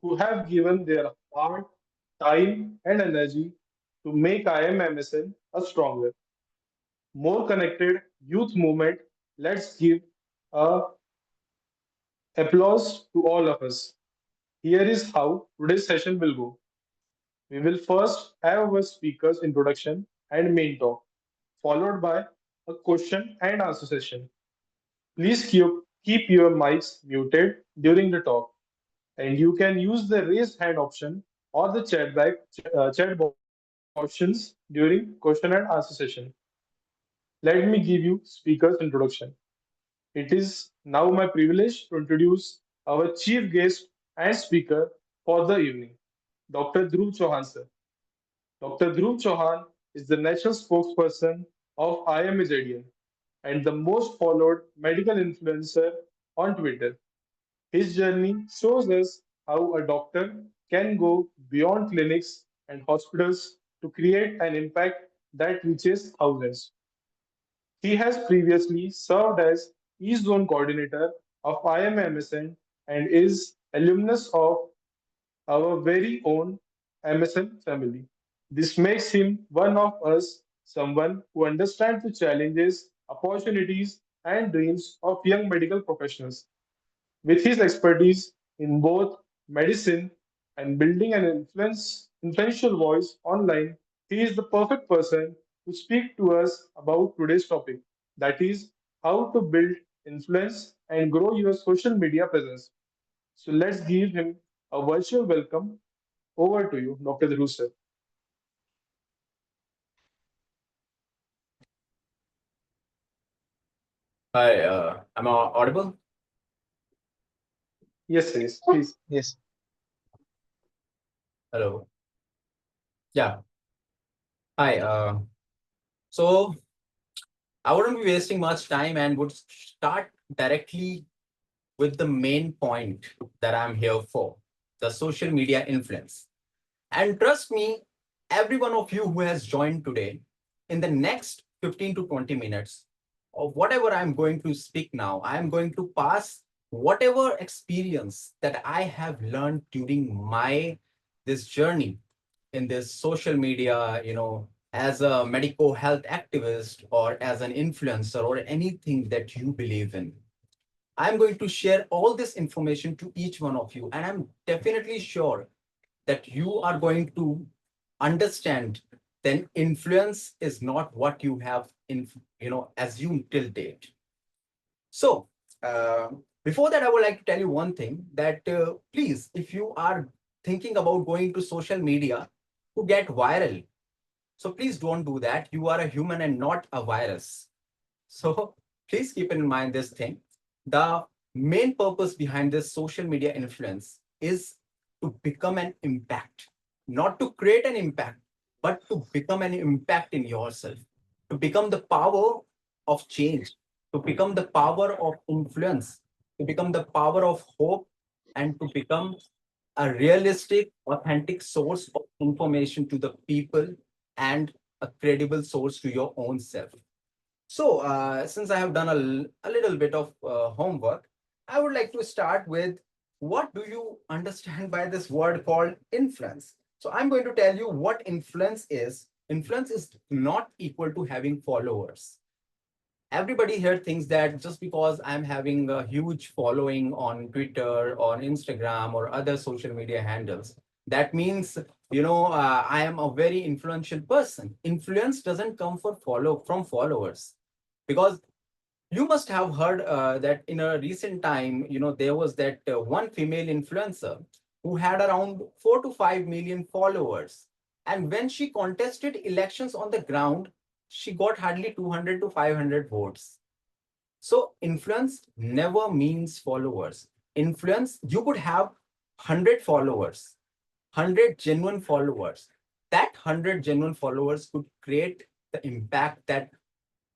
who have given their heart, time, and energy to make IM MSN a stronger, more connected youth movement. Let's give a applause to all of us. Here is how today's session will go. We will first have our speaker's introduction and main talk, followed by a question and answer session. Please keep your mics muted during the talk, and you can use the raise hand option or the chat box options during question and answer session. Let me give you speaker's introduction. It is now my privilege to introduce our chief guest and speaker for the evening, Dr. Dhruv Chauhan sir. Dr. Dhruv Chauhan is the national spokesperson of IMA JDN and the most followed medical influencer on Twitter. His journey shows us how a doctor can go beyond clinics and hospitals to create an impact that reaches thousands. He has previously served as East Zone Coordinator of IMA MSN and is alumnus of our very own MSN family. This makes him one of us, someone who understands the challenges, opportunities, and dreams of young medical professionals. With his expertise in both medicine and building an influential voice online, he is the perfect person to speak to us about today's topic, that is, how to build influence and grow your social media presence. So let's give him a virtual welcome. Over to you, Dr. Dhruv sir. Hi, am I audible? Yes, yes, please. Yes. Hello. Yeah. Hi. So I wouldn't be wasting much time and would start directly with the main point that I'm here for, the social media influence. And trust me, every one of you who has joined today, in the next 15 to 20 minutes of whatever I'm going to speak now, I'm going to pass whatever experience that I have learned during my this journey in this social media, as a medical health activist or as an influencer or anything that you believe in. I'm going to share all this information to each one of you, and I'm definitely sure that you are going to understand then influence is not what you have assumed till date. So uh, before that, I would like to tell you one thing that please, if you are thinking about going to social media to get viral, so please don't do that. You are a human and not a virus. So please keep in mind this thing. The main purpose behind this social media influence is to become an impact, not to create an impact, but to become an impact in yourself, to become the power of change, to become the power of influence, to become the power of hope, and to become a realistic, authentic source of information to the people and a credible source to your own self. So, since I have done a little bit of homework, I would like to start with what do you understand by this word called influence? So, I'm going to tell you what influence is. Influence is not equal to having followers. Everybody here thinks that just because I'm having a huge following on Twitter or Instagram or other social media handles, that means I am a very influential person. Influence doesn't come from followers, because you must have heard that in a recent time, there was that one female influencer who had around 4 to 5 million followers. And when she contested elections on the ground, she got hardly 200 to 500 votes. So influence never means followers. Influence, you could have 100 followers, 100 genuine followers. That 100 genuine followers could create the impact that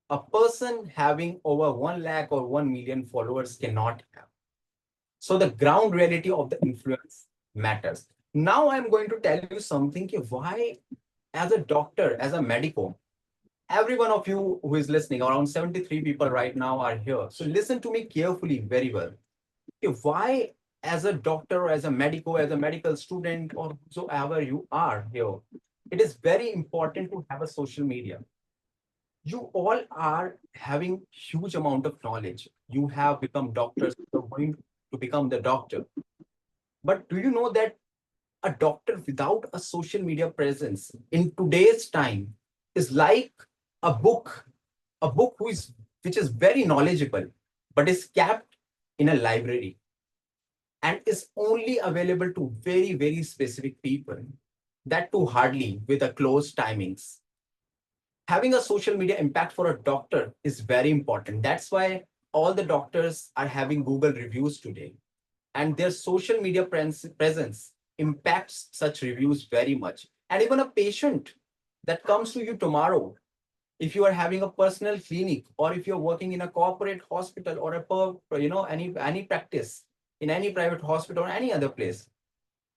a person having over 1 lakh or 1 million followers cannot have. So the ground reality of the influence matters. Now I'm going to tell you something why, as a doctor, as a medico, every one of you who is listening, around 73 people right now are here. So listen to me carefully, very well. Why as a doctor, or as a medical student, or whosoever you are here, it is very important to have a social media. You all are having huge amount of knowledge. You have become doctors, you're going to become the doctor. But do you know that a doctor without a social media presence in today's time is like a book, which is very knowledgeable, but is kept in a library and is only available to very, very specific people, that too hardly with a closed timings. Having a social media impact for a doctor is very important. That's why all the doctors are having Google reviews today, and their social media presence impacts such reviews very much. And even a patient that comes to you tomorrow, if you are having a personal clinic, or if you're working in a corporate hospital, or any practice in any private hospital or any other place,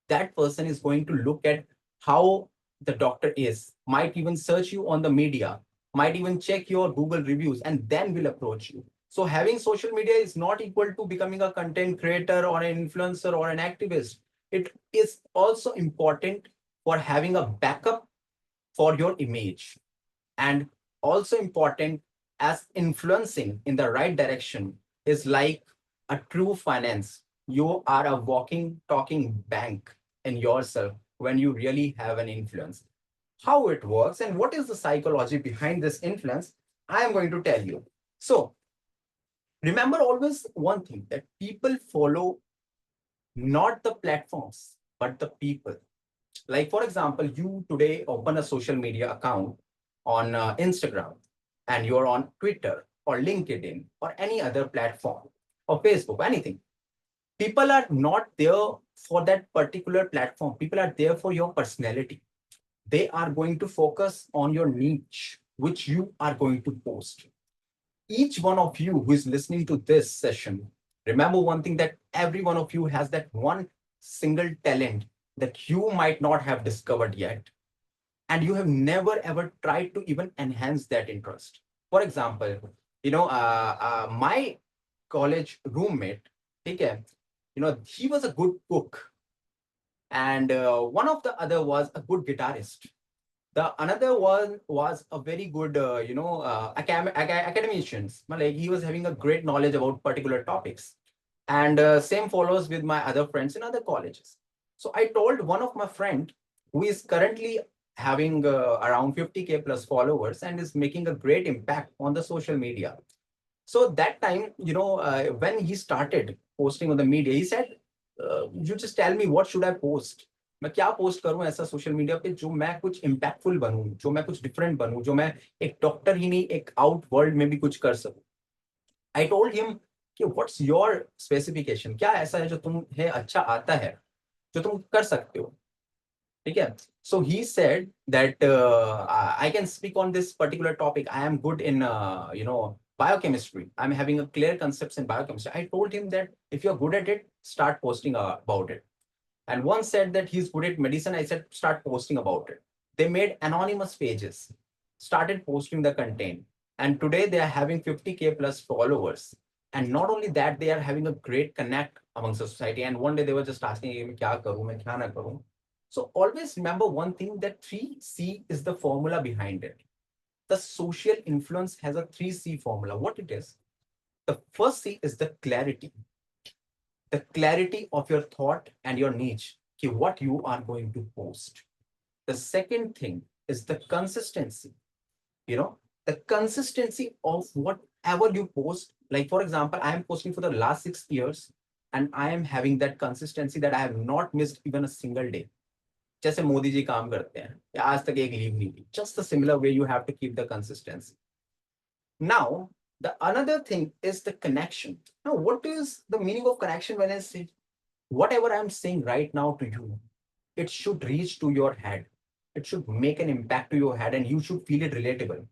that person is going to look at how the doctor is, might even search you on the media, might even check your Google reviews, and then will approach you. So having social media is not equal to becoming a content creator or an influencer or an activist. It is also important for having a backup for your image, and also important as influencing in the right direction is like a true finance. You are a walking, talking bank in yourself when you really have an influence. How it works and what is the psychology behind this influence, I am going to tell you. So, remember always one thing, that people follow not the platforms, but the people. Like, for example, you today open a social media account on Instagram, and you're on Twitter or LinkedIn or any other platform, or Facebook, anything. People are not there for that particular platform. People are there for your personality. They are going to focus on your niche, which you are going to post. Each one of you who is listening to this session, remember one thing, that every one of you has that one single talent that you might not have discovered yet. And you have never ever tried to even enhance that interest. For example, my college roommate, okay, he was a good cook, and one of the other was a good guitarist. The another one was a very good, academicians. Like, he was having a great knowledge about particular topics. And same follows with my other friends in other colleges. So I told one of my friend, who is currently having around 50K plus followers and is making a great impact on the social media. So that time, when he started posting on the media, he said, "You just tell me what should I post? मैं क्या post करूं ऐसा social media पे जो मैं कुछ impactful बनूं, जो मैं कुछ डिफरेंट बनूं, जो मैं एक डॉक्टर ही नहीं, एक आउट वर्ल्ड में भी कुछ कर सकूं." आई टोल्ड हिम कि व्हाट्स योर स्पेसिफिकेशन, क्या ऐसा है जो तुम्हें अच्छा आता है, जो तुम कर सकते हो, ठीक है. So he said that I can speak on this particular topic. I am good in biochemistry. I'm having a clear concepts in biochemistry. I told him that if you're good at it, start posting about it. And one said that he's good at medicine. I said, start posting about it. They made anonymous pages, started posting the content. And today they are having 50K plus followers. And not only that, they are having a great connect amongst the society. And one day they were just asking, "मैं क्या करूं, मैं क्या ना करूं?" So always remember one thing, that 3C is the formula behind it. The social influence has a 3C formula. What it is? The first C is the clarity of your thought and your niche, ki what you are going to post. The second thing is the consistency, the consistency of whatever you post. Like, for example, I am posting for the last 6 years, and I am having that consistency that I have not missed even a single day. जैसे मोदी जी काम करते हैं, या आज तक एक leave नहीं ली. Just the similar way you have to keep the consistency. Now, the another thing is the connection. Now, what is the meaning of connection? When I say whatever I'm saying right now to you, it should reach to your head. It should make an impact to your head, and you should feel it relatable.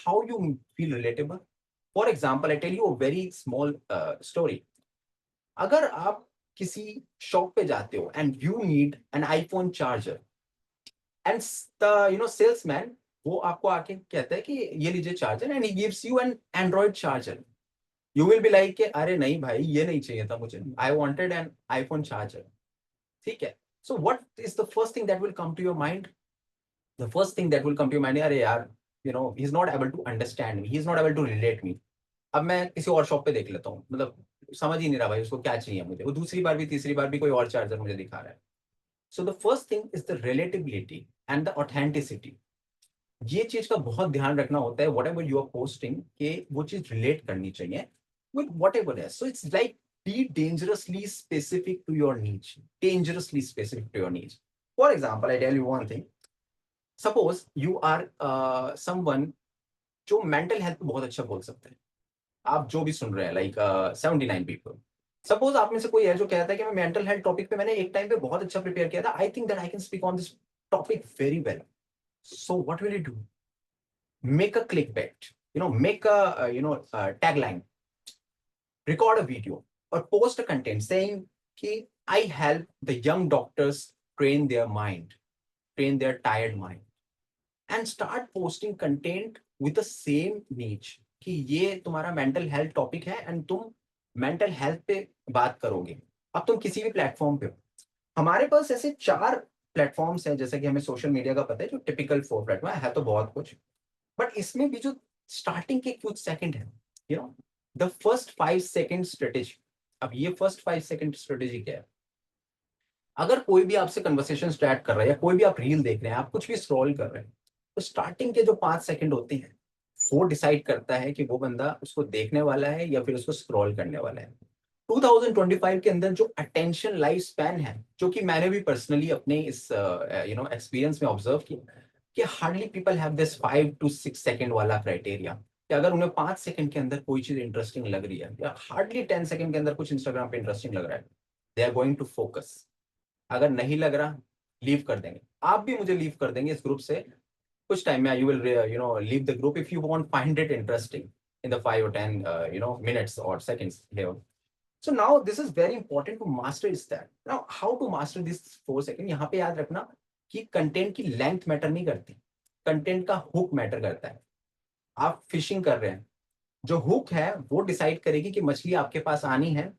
How you feel relatable? For example, I tell you a very small story. अगर आप किसी shop पे जाते हो and you need an iPhone charger, and the salesman, वो आपको आके कहता है कि ये लीजिए charger, and he gives you an Android charger. You will be like अरे नहीं भाई ये नहीं चाहिए था मुझे, I wanted an iPhone charger, ठीक है। So what is the first thing that will come to your mind? The first thing that will come to your mind, अरे यार he is not able to understand me, he is not able to relate me. अब मैं किसी और shop पे देख लेता हूँ, मतलब समझ ही नहीं रहा भाई उसको क्या चाहिए मुझे, वो दूसरी बार भी तीसरी बार भी कोई और चार्जर मुझे दिखा रहा है। So the first thing is the relatability and the authenticity. ये चीज का बहुत ध्यान रखना होता है, whatever you are posting, कि वो चीज रिलेट करनी चाहिए विद वट एवर है। So it's like be dangerously specific to your niche, dangerously specific to your niche. For example I tell you one thing, suppose you are someone जो mental health बहुत अच्छा बोल सकते हैं, आप जो भी सुन रहे हैं लाइक 79 पीपल, सपोज आप में से कोई है जो कहता है कि मैं मेंटल हेल्थ टॉपिक पे मैंने एक टाइम पे बहुत अच्छा प्रिपेयर किया था, I think that I can speak on this topic very well. So what will you do? Make a click bat, make a tagline, record a video, or post a content saying कि I help the young doctors train their mind, train their tired mind, and start posting content with the same niche कि ये तुम्हारा mental health topic है and तुम mental health पे बात करोगे। अब तुम किसी भी प्लेटफॉर्म पे हो, हमारे पास ऐसे 4 प्लेटफॉर्म्स हैं, जैसे कि हमें सोशल मीडिया का पता है, जो टिपिकल 4 प्लेटफॉर्म है तो बहुत कुछ, बट इसमें भी जो स्टार्टिंग के कुछ सेकंड है, you know the first 5 second strategy. अब ये फर्स्ट 5 सेकंड स्ट्रेटेजी क्या है? अगर कोई भी आपसे कन्वर्सेशन स्टार्ट कर रहा है या कोई भी आप रील देख रहे हैं, आप कुछ भी स्क्रॉल कर रहे हैं, तो स्टार्टिंग के जो 5 सेकंड होते हैं वो डिसाइड करता है कि वो बंदा उसको देखने वाला है या फिर उसको स्क्रॉल करने वाला है। 2025 के अंदर जो अटेंशन लाइफ स्पैन है, जो कि मैंने भी पर्सनली अपने इस एक्सपीरियंस में ऑब्जर्व किया, कि hardly people have this 5 to 6 second वाला क्राइटेरिया, कि अगर उन्हें 5 सेकंड के अंदर कोई चीज इंटरेस्टिंग लग रही है या हार्डली 10 सेकंड के अंदर कुछ इंस्टाग्राम पे इंटरेस्टिंग लग रहा है, they are going to focus. अगर नहीं लग रहा, लीव कर देंगे, आप भी मुझे लीव कर देंगे इस ग्रुप से कुछ टाइम में। You will leave the group if you want find it interesting in the 5 or 10 minutes or seconds here. So now this is very important to master is that. Now how to master this 4 second? यहाँ पे याद रखना कि content की length matter नहीं करती, content का hook matter करता है। आप फिशिंग कर रहे हैं, जो हुक है वो डिसाइड करेगी कि मछली आपके पास आनी है,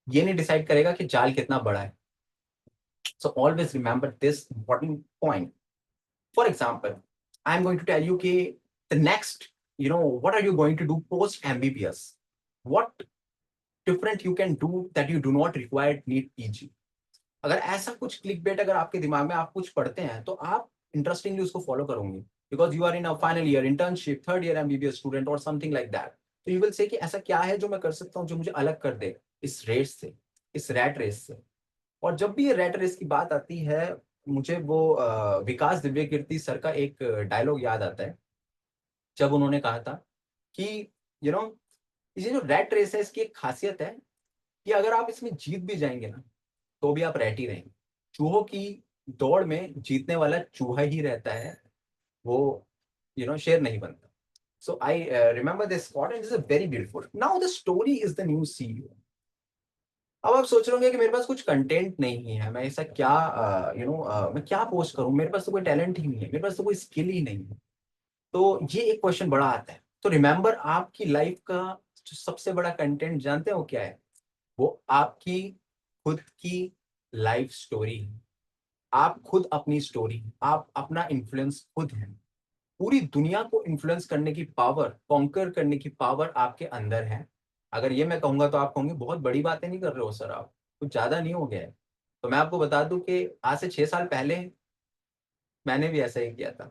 ये नहीं डिसाइड करेगा कि जाल कितना बड़ा है। So always remember this important point. For example, I'm going to tell you कि the next, what are you going to do post MBBS? What different you can do that you do not require need PG? अगर ऐसा कुछ click bait अगर आपके दिमाग में आप कुछ पढ़ते हैं तो आप इंटरेस्टिंगली उसको फॉलो करोगे, because you are in a final year internship, third year MBBS student और समथिंग लाइक दैट। तो यू विल से कि ऐसा क्या है जो मैं कर सकता हूँ जो मुझे अलग कर दे इस रेस से, इस रैट रेस से। और जब भी ये रैट रेस की बात आती है, मुझे वो विकास दिव्य कीर्ति सर का एक डायलॉग याद आता है, जब उन्होंने कहा था कि यू नो ये जो रैट रेस है इसकी एक खासियत है कि अगर आप इसमें जीत भी जाएंगे ना, तो भी आप रैट ही रहेंगे। चूहों की दौड़ में जीतने वाला चूहा ही रहता है, वो शेर नहीं बनता। So I remember this quote and this is very beautiful. Now the story is the new CEO. अब आप सोच रहे होंगे कि मेरे पास कुछ कंटेंट नहीं है, मैं ऐसा क्या मैं क्या पोस्ट करूं, मेरे पास तो कोई टैलेंट ही नहीं है, मेरे पास तो कोई स्किल ही नहीं है। तो ये एक क्वेश्चन बड़ा आता है। तो रिमेंबर, आपकी लाइफ का जो सबसे बड़ा कंटेंट जानते हो क्या है? वो आपकी खुद की लाइफ स्टोरी है। आप खुद अपनी स्टोरी, आप अपना इन्फ्लुएंस खुद है। पूरी दुनिया को इन्फ्लुएंस करने की पावर, कॉन्कर करने की पावर आपके अंदर है। अगर ये मैं कहूंगा तो आप कहोगे बहुत बड़ी बातें नहीं कर रहे हो सर, आप कुछ ज्यादा नहीं हो गया है? तो मैं आपको बता दूं कि आज से 6 साल पहले मैंने भी ऐसा ही किया था।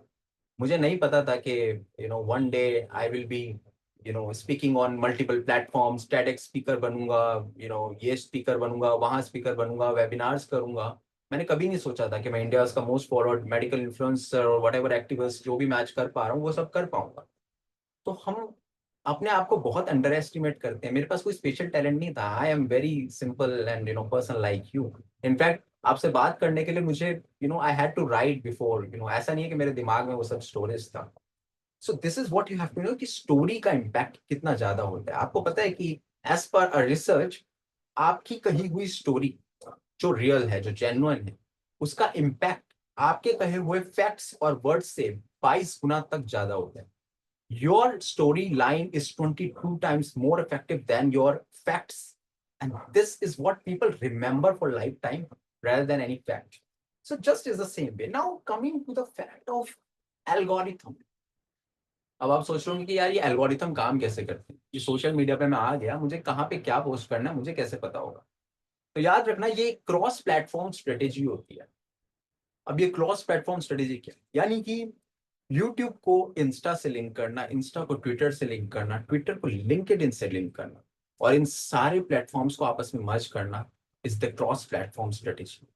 मुझे नहीं पता था कि one day I will be speaking on multiple platforms, TEDx speaker बनूंगा, ये स्पीकर बनूंगा, वहां स्पीकर बनूंगा, वेबिनार्स करूंगा। मैंने कभी नहीं सोचा था कि मैं इंडिया का मोस्ट फॉलोड मेडिकल इन्फ्लुएंसर और वट एवर एक्टिविस्ट जो भी मैच कर पा रहा हूँ वो सब कर पाऊंगा। तो हम अपने आप को बहुत अंडर एस्टिमेट करते हैं। मेरे पास कोई स्पेशल टैलेंट नहीं था, I am very simple and person like you. In fact आपसे बात करने के लिए मुझे I had to write before, ऐसा नहीं है कि मेरे दिमाग में वो सब स्टोरेज था। So this is what you have to know कि स्टोरी का इम्पैक्ट कितना ज्यादा होता है। आपको पता है कि एज पर अ रिसर्च, आपकी कही हुई स्टोरी जो रियल है, जो जेन्युइन है, उसका इम्पैक्ट आपके कहे हुए फैक्ट्स और वर्ड्स से 22 गुना तक ज्यादा होता है। Your storyline is 22 times more effective than your facts. And this is what people remember for lifetime rather than any fact. So just is the same way. Now coming to the fact of algorithm. अब आप सोच रहे होंगे कि यार ये algorithm काम कैसे करते हैं, ये सोशल मीडिया पे मैं आ गया, मुझे कहाँ पे क्या पोस्ट करना है मुझे कैसे पता होगा। तो याद रखना ये क्रॉस प्लेटफॉर्म स्ट्रेटेजी होती है। अब ये क्रॉस प्लेटफॉर्म स्ट्रेटेजी क्या, यानी कि यूट्यूब को इंस्टा से लिंक करना, इंस्टा को ट्विटर से लिंक करना, ट्विटर को लिंक्डइन से लिंक करना, और इन सारे प्लेटफॉर्म्स को आपस में मर्ज करना is the cross platform strategy.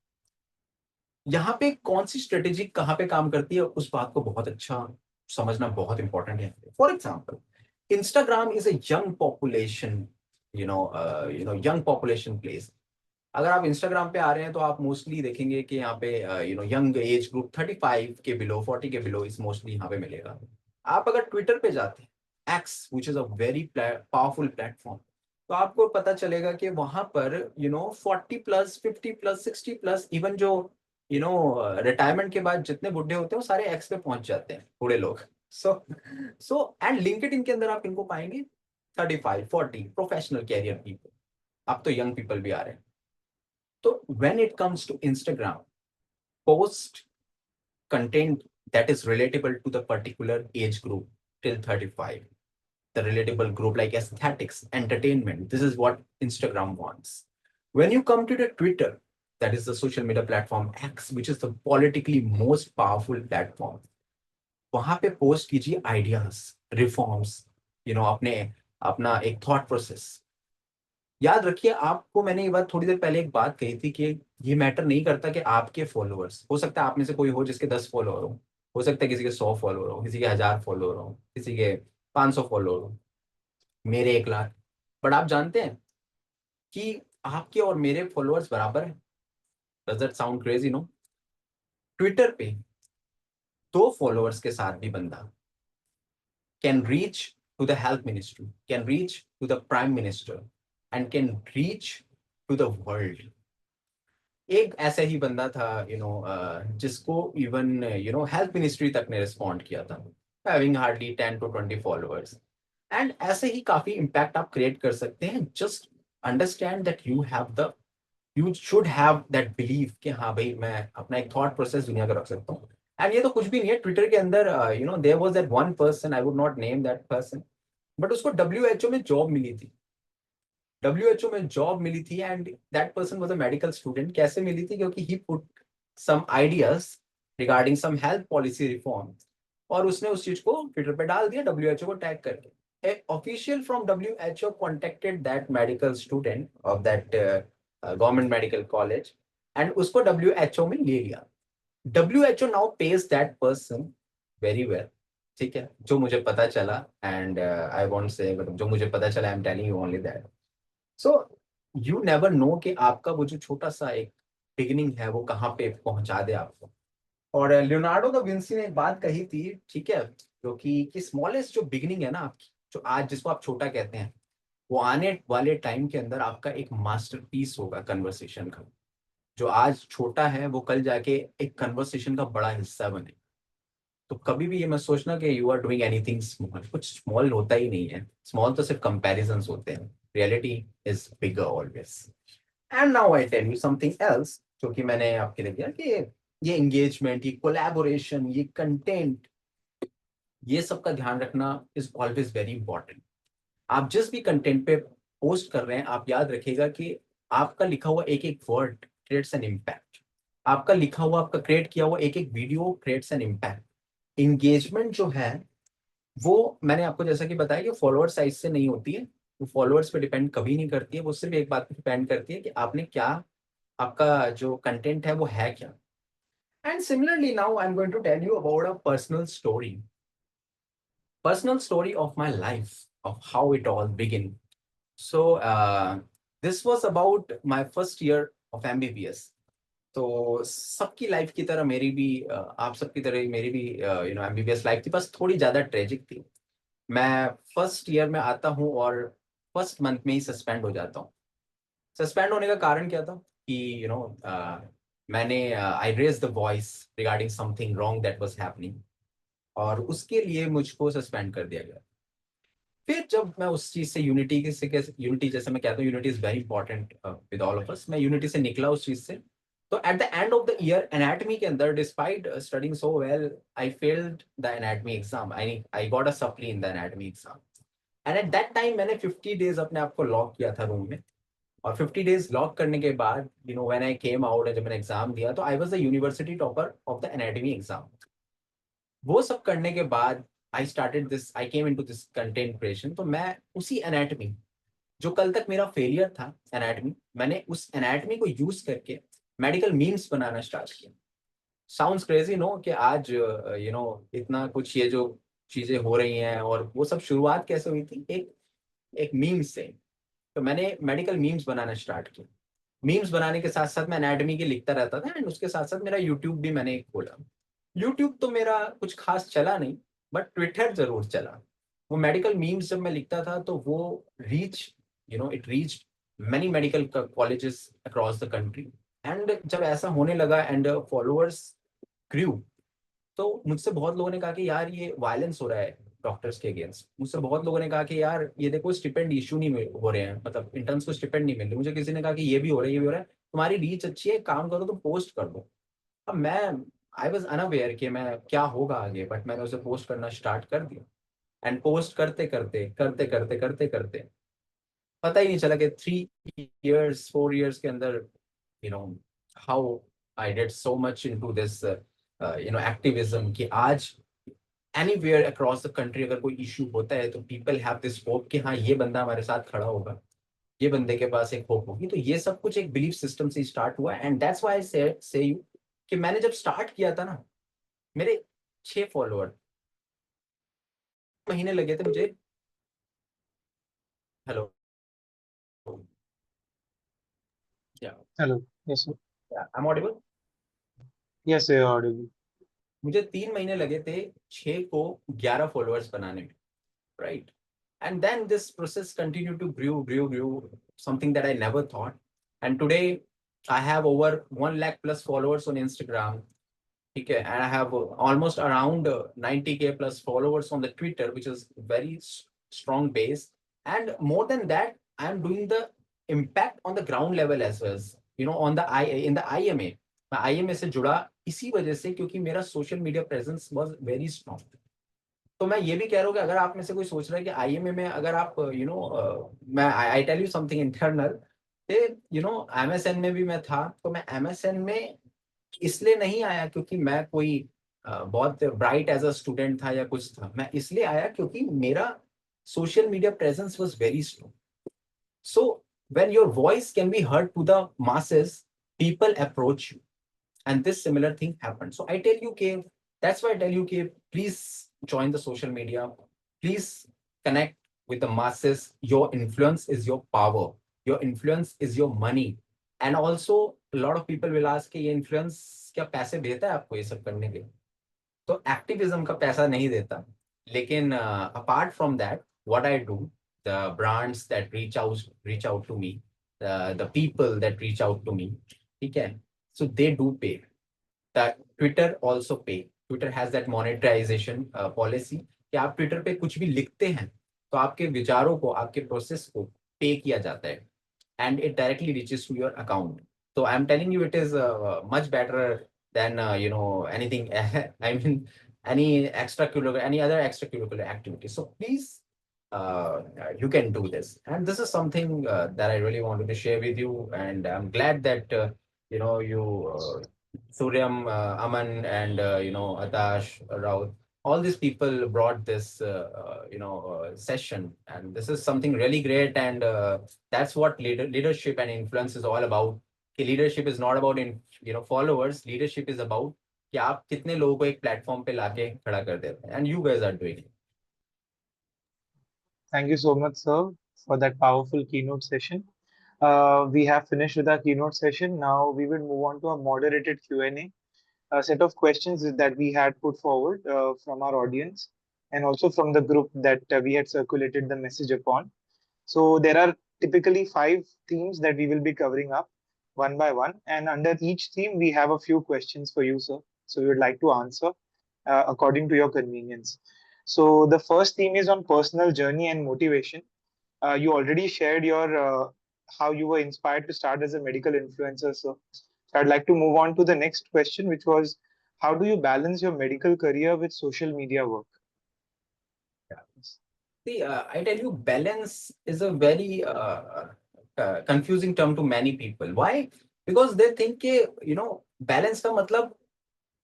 यहाँ पे कौन सी स्ट्रेटेजी कहाँ पे काम करती है उस बात को बहुत अच्छा समझना बहुत इंपॉर्टेंट है। For example, Instagram is a young population, young population place. अगर आप इंस्टाग्राम पे आ रहे हैं तो आप मोस्टली देखेंगे कि यहाँ पे यंग एज ग्रुप 35 के बिलो, 40 के बिलो इस मोस्टली यहाँ पे मिलेगा। आप अगर ट्विटर पे जाते हैं, x which is a very powerful platform, तो आपको पता चलेगा कि वहां पर 40+, 50+, 60+, इवन जो रिटायरमेंट के बाद जितने बुढ़े होते हैं वो सारे एक्स पे पहुंच जाते हैं, बूढ़े लोग। सो एंड लिंक्डइन के अंदर आप इनको पाएंगे 35, 40 प्रोफेशनल कैरियर पीपल। अब तो यंग पीपल भी आ रहे हैं। तो when it comes to Instagram, post content that is relatable to the particular age group till 35, the relatable group like aesthetics, entertainment. This is what Instagram wants. When you come to the Twitter, that is the social media platform X, which is the politically most powerful platform. वहां पे post कीजिए ideas, reforms, अपने अपना एक thought process. याद रखिए, आपको मैंने ये बात थोड़ी देर पहले एक बात कही थी कि ये मैटर नहीं करता कि आपके फॉलोअर्स, हो सकता है आप में से कोई हो जिसके 10 फॉलोअर हो सकता है किसी के 100 फॉलोअर हो, किसी के 1000 फॉलोअर हो, किसी के 500 फॉलोअर हो, मेरे 1 लाख। बट आप जानते हैं कि आपके और मेरे फॉलोअर्स बराबर है। Does that sound crazy? No. Twitter पे 2 फॉलोअर्स के साथ भी बंदा can reach to the health ministry, can reach to the prime minister, and can reach to the world. एक ऐसा ही बंदा था जिसको इवन हेल्थ मिनिस्ट्री तक ने रिस्पॉन्ड किया था, having hardly 10 to 20 followers. And ऐसे ही काफी इम्पैक्ट आप क्रिएट कर सकते हैं। Just understand that you should have that believe कि हाँ भाई मैं अपना एक थॉट प्रोसेस दुनिया का रख सकता हूँ। एंड ये तो कुछ भी नहीं है, ट्विटर के अंदर there was that one person, I would not name that person, but उसको WHO में जॉब मिली थी। WHO में जॉब मिली थी and that person was a medical student. कैसे मिली थी? क्योंकि he put some ideas regarding some health policy reform, और उसने उस चीज को ट्विटर पे डाल दिया WHO को टैग करके। A official from WHO contacted that medical student of that government medical college and उसको WHO में ले लिया। WHO now pays that person very well। ठीक है, जो मुझे पता चला, एंड आई वॉन्ट से, मतलब जो मुझे पता चला, I am telling you only that. So you never know कि आपका वो जो छोटा सा एक बिगिनिंग है वो कहाँ पे पहुंचा दे आपको। और लियोनार्डो दा विंसी ने एक बात कही थी, ठीक है, जो कि स्मॉलेस्ट जो बिगिनिंग है ना आपकी, जो आज जिसको आप छोटा कहते हैं, वो आने वाले टाइम के अंदर आपका एक मास्टरपीस होगा कन्वर्सेशन का। जो आज छोटा है वो कल जाके एक कन्वर्सेशन का बड़ा हिस्सा बने। तो कभी भी ये मत सोचना कि you are doing anything small, कुछ स्मॉल होता ही नहीं है। स्मॉल तो सिर्फ कंपैरिजंस होते हैं, reality is bigger always. And now I tell you something else, जो कि मैंने आपके लिए दिया कि ये एंगेजमेंट, ये कोलैबोरेशन, ये कंटेंट, ये सब का ध्यान रखना इज ऑलवेज वेरी इंपॉर्टेंट। आप जिस भी कंटेंट पे पोस्ट कर रहे हैं, आप याद रखिएगा कि आपका लिखा हुआ एक एक वर्ड क्रिएट्स एन इम्पैक्ट। आपका लिखा हुआ, आपका क्रिएट किया हुआ एक एक video creates an impact. Engagement जो है वो मैंने आपको जैसा कि बताया कि फॉलोअर साइज से नहीं होती है, वो फॉलोअर्स पे डिपेंड कभी नहीं करती है। वो सिर्फ एक बात पे डिपेंड करती है कि आपने क्या, आपका जो कंटेंट है वो है क्या। And similarly now I am going to tell you about a personal story of my life, of how it all begin. So this was about my first year of MBBS। तो सबकी life की तरह मेरी भी आप सबकी तरह ही मेरी भी MBBS लाइफ थी, बस थोड़ी ज़्यादा ट्रेजिक थी। मैं फर्स्ट ईयर में आता हूँ और फर्स्ट मंथ में ही सस्पेंड हो जाता हूँ। सस्पेंड होने का कारण क्या था कि मैंने I raise the voice regarding something wrong that was happening. और उसके लिए मुझको सस्पेंड कर दिया गया। फिर जब मैं उस चीज से यूनिटी के से यूनिटी, जैसे मैं कहता हूँ unity is very important with all of us, मैं यूनिटी से निकला उस चीज से। तो at the end of the year anatomy के अंदर, despite studying so well, I failed the anatomy exam. I got a supply in the anatomy exam. And at that time मैंने 50 डेज अपने आप को लॉक किया था रूम में। और 50 डेज लॉक करने के बाद, व्हेन आई केम आउट, जब मैंने एग्जाम दिया, तो I was the university topper of the anatomy exam. वो सब करने के बाद I came into this content creation. तो मैं उसी एनाटमी, जो कल तक मेरा फेलियर था एनाटमी, मैंने उस एनाटमी को यूज करके मेडिकल मीम्स बनाना स्टार्ट किया। साउंड्स क्रेजी नो कि आज इतना कुछ ये जो चीजें हो रही हैं, और वो सब शुरुआत कैसे हुई थी, एक एक मीम से। तो मैंने मेडिकल मीम्स बनाना स्टार्ट किया। मीम्स बनाने के साथ साथ मैं एनाटमी के लिखता रहता था, एंड उसके साथ साथ मेरा यूट्यूब भी मैंने खोला। यूट्यूब तो मेरा कुछ खास चला नहीं, बट ट्विटर जरूर चला। वो मेडिकल मीम्स जब मैं लिखता था तो वो reach it reach many medical colleges across the country. And जब ऐसा होने लगा एंड फॉलोअर्स ग्रू, तो मुझसे बहुत लोगों ने कहा कि यार ये वायलेंस हो रहा है डॉक्टर्स के अगेंस्ट। मुझसे बहुत लोगों ने कहा कि यार ये देखो स्टिपेंड इशू नहीं हो रहे हैं, मतलब इंटर्न्स को स्टिपेंड नहीं मिल रहे। मुझे किसी ने कहा कि ये भी हो रहा है, ये भी हो रहा है, तुम्हारी रीच अच्छी है, काम करो तो पोस्ट कर दो। अब मैं आई वॉज अनअवेयर कि मैं क्या होगा आगे, बट मैंने उसे पोस्ट करना स्टार्ट कर दिया। एंड पोस्ट करते करते करते करते करते करते पता ही नहीं चला कि 3 इयर्स 4 इयर्स के अंदर, you know how I did so much into this activism, कि आज एनीवेयर अक्रॉस द कंट्री अगर कोई इशू होता है तो पीपल हैव दिस होप कि हाँ ये बंदा हमारे साथ खड़ा होगा, ये बंदे के पास एक होप होगी। तो ये सब कुछ एक बिलीफ सिस्टम से स्टार्ट हुआ। एंड दैट्स व्हाई आई से यू कि मैंने जब स्टार्ट किया था ना, मेरे 6 फॉलोअर, महीने लगे थे मुझे। हेलो, या Hello. Yes, sir. I am audible? Yes, sir, you're audible. मुझे 3 महीने लगे थे 6 को 11 फॉलोअर्स बनाने में, right? And then this process continued to grew, something that I never thought. And today I have over 1 lakh plus followers on Instagram. Okay, and I have almost around 90K plus followers on the Twitter, which is very strong base. And more than that, I am doing the impact on the ground level as well. On the in the IMA, मैं IMA से जुड़ा इसी वजह से, क्योंकि मेरा social media presence was very strong. तो मैं ये भी कह रहा हूँ कि अगर आप में से कोई सोच रहा है कि आईएमए में अगर आप मैं I tell you something internal, MSN में भी मैं था। तो मैं एमएसएन में इसलिए नहीं आया क्योंकि मैं कोई बहुत ब्राइट एज अ स्टूडेंट था या कुछ था। मैं इसलिए आया क्योंकि मेरा social media presence was very strong. So when your voice can be heard to the masses, people approach you, and this similar thing happened. So I tell you, K, that's why I tell you, K, please join the social media. Please connect with the masses. Your influence is your power. Your influence is your money. And also, a lot of people will ask, कि ये influence क्या पैसे देता है आपको ये सब करने के? तो एक्टिविज्म का पैसा नहीं देता। लेकिन apart from that, what I do, the brands that reach out to me, the people that reach out to me, ठीक है, so they do pay. Twitter also pay. Twitter has that monetisation policy कि आप Twitter पे कुछ भी लिखते हैं तो आपके विचारों को, आपके प्रोसेस को पे किया जाता है, and it directly reaches to your account. So I'm telling you, it is much better than anything. I mean, any other extracurricular activity. So please, you can do this. And this is something that I really wanted to share with you. And I'm glad that you, Suryam, Aman, and Atash, Raut, all these people brought this session, and this is something really great. And that's what leadership and influence is all about. कि leadership is not about followers. Leadership is about कि आप कितने लोगों को एक platform पे लाके खड़ा कर देते हैं, and you guys are doing it. Thank you so much, sir, for that powerful keynote session. We have finished with our keynote session. Now we will move on to a moderated Q&A, a set of questions that we had put forward from our audience and also from the group that we had circulated the message upon. So there are typically 5 themes that we will be covering up one by one, and under each theme we have a few questions for you, sir. So we would like to answer. according to your convenience. So the first theme is on personal journey and motivation. You already shared your how you were inspired to start as a medical influencer. So I'd like to move on to the next question, which was, how do you balance your medical career with social media work? See, I tell you, balance is a very confusing term to many people. Why? Because they think कि, balance का मतलब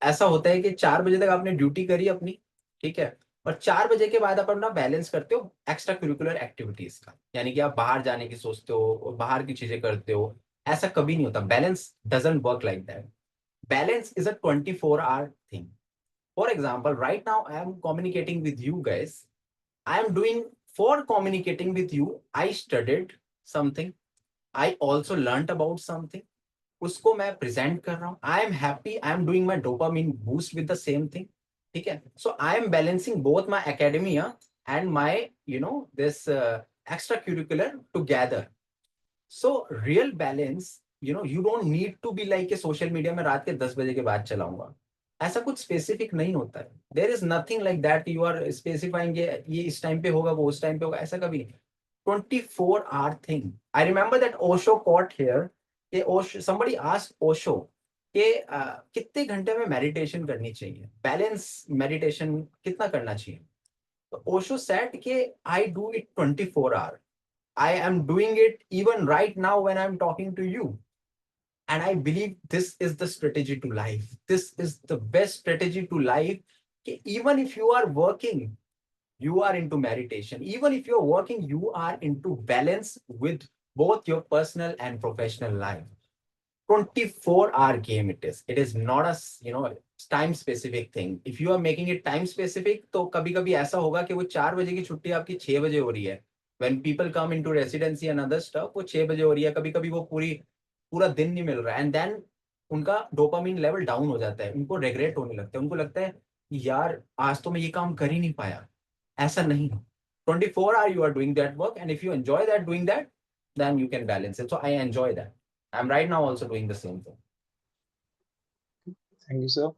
ऐसा होता है कि 4 बजे तक आपने ड्यूटी करी अपनी, ठीक है, और 4 बजे के बाद आप अपना बैलेंस करते हो एक्स्ट्रा करिकुलर एक्टिविटीज का, यानी कि आप बाहर जाने की सोचते हो और बाहर की चीजें करते हो। ऐसा कभी नहीं होता। Balance doesn't work like that. Balance is a 24 hour thing. For example, right now I M communicating with you guys. I am doing, for communicating with you, I studied something. I also learned about something. उसको मैं present कर रहा हूँ। I am happy, I am doing my dopamine boost with the same thing. ठीक है, so I am balancing both my academia and my this extra curricular together. So real balance, you don't need to be like social media में रात के 10 बजे के बाद चलाऊंगा। ऐसा कुछ स्पेसिफिक नहीं होता है। There is nothing like that you are specifying ये इस टाइम पे होगा, वो उस टाइम पे होगा, ऐसा कभी नहीं। 24 hour thing. I remember that Osho quote here. कि Osho, somebody asked Osho कि कितने घंटे में मेडिटेशन करनी चाहिए, बैलेंस मेडिटेशन कितना करना चाहिए। तो Osho said कि I do it 24 hour. I am doing it even right now when I'm talking to you. And I believe this is the strategy to life. This is the best strategy to life. कि even if you are working, you are into meditation. Even if you're working, you are into balance with both your personal and professional life. 24-hour game it is. It is not a time specific thing. If you are making it time specific, तो कभी कभी ऐसा होगा कि वो 4 बजे की छुट्टी आपकी 6 बजे हो रही है। When people come into residency and other stuff, वो 6 बजे हो रही है। कभी कभी वो पूरा दिन नहीं मिल रहा है, एंड देन उनका डोपामिन लेवल डाउन हो जाता है। उनको रिग्रेट होने लगता है। उनको लगता है यार आज तो मैं ये काम कर ही नहीं पाया। ऐसा नहीं। 24 hour you are doing that work, and if you enjoy that doing that, then you can balance it. So I enjoy that. I'm right now also doing the same thing. Thank you, sir.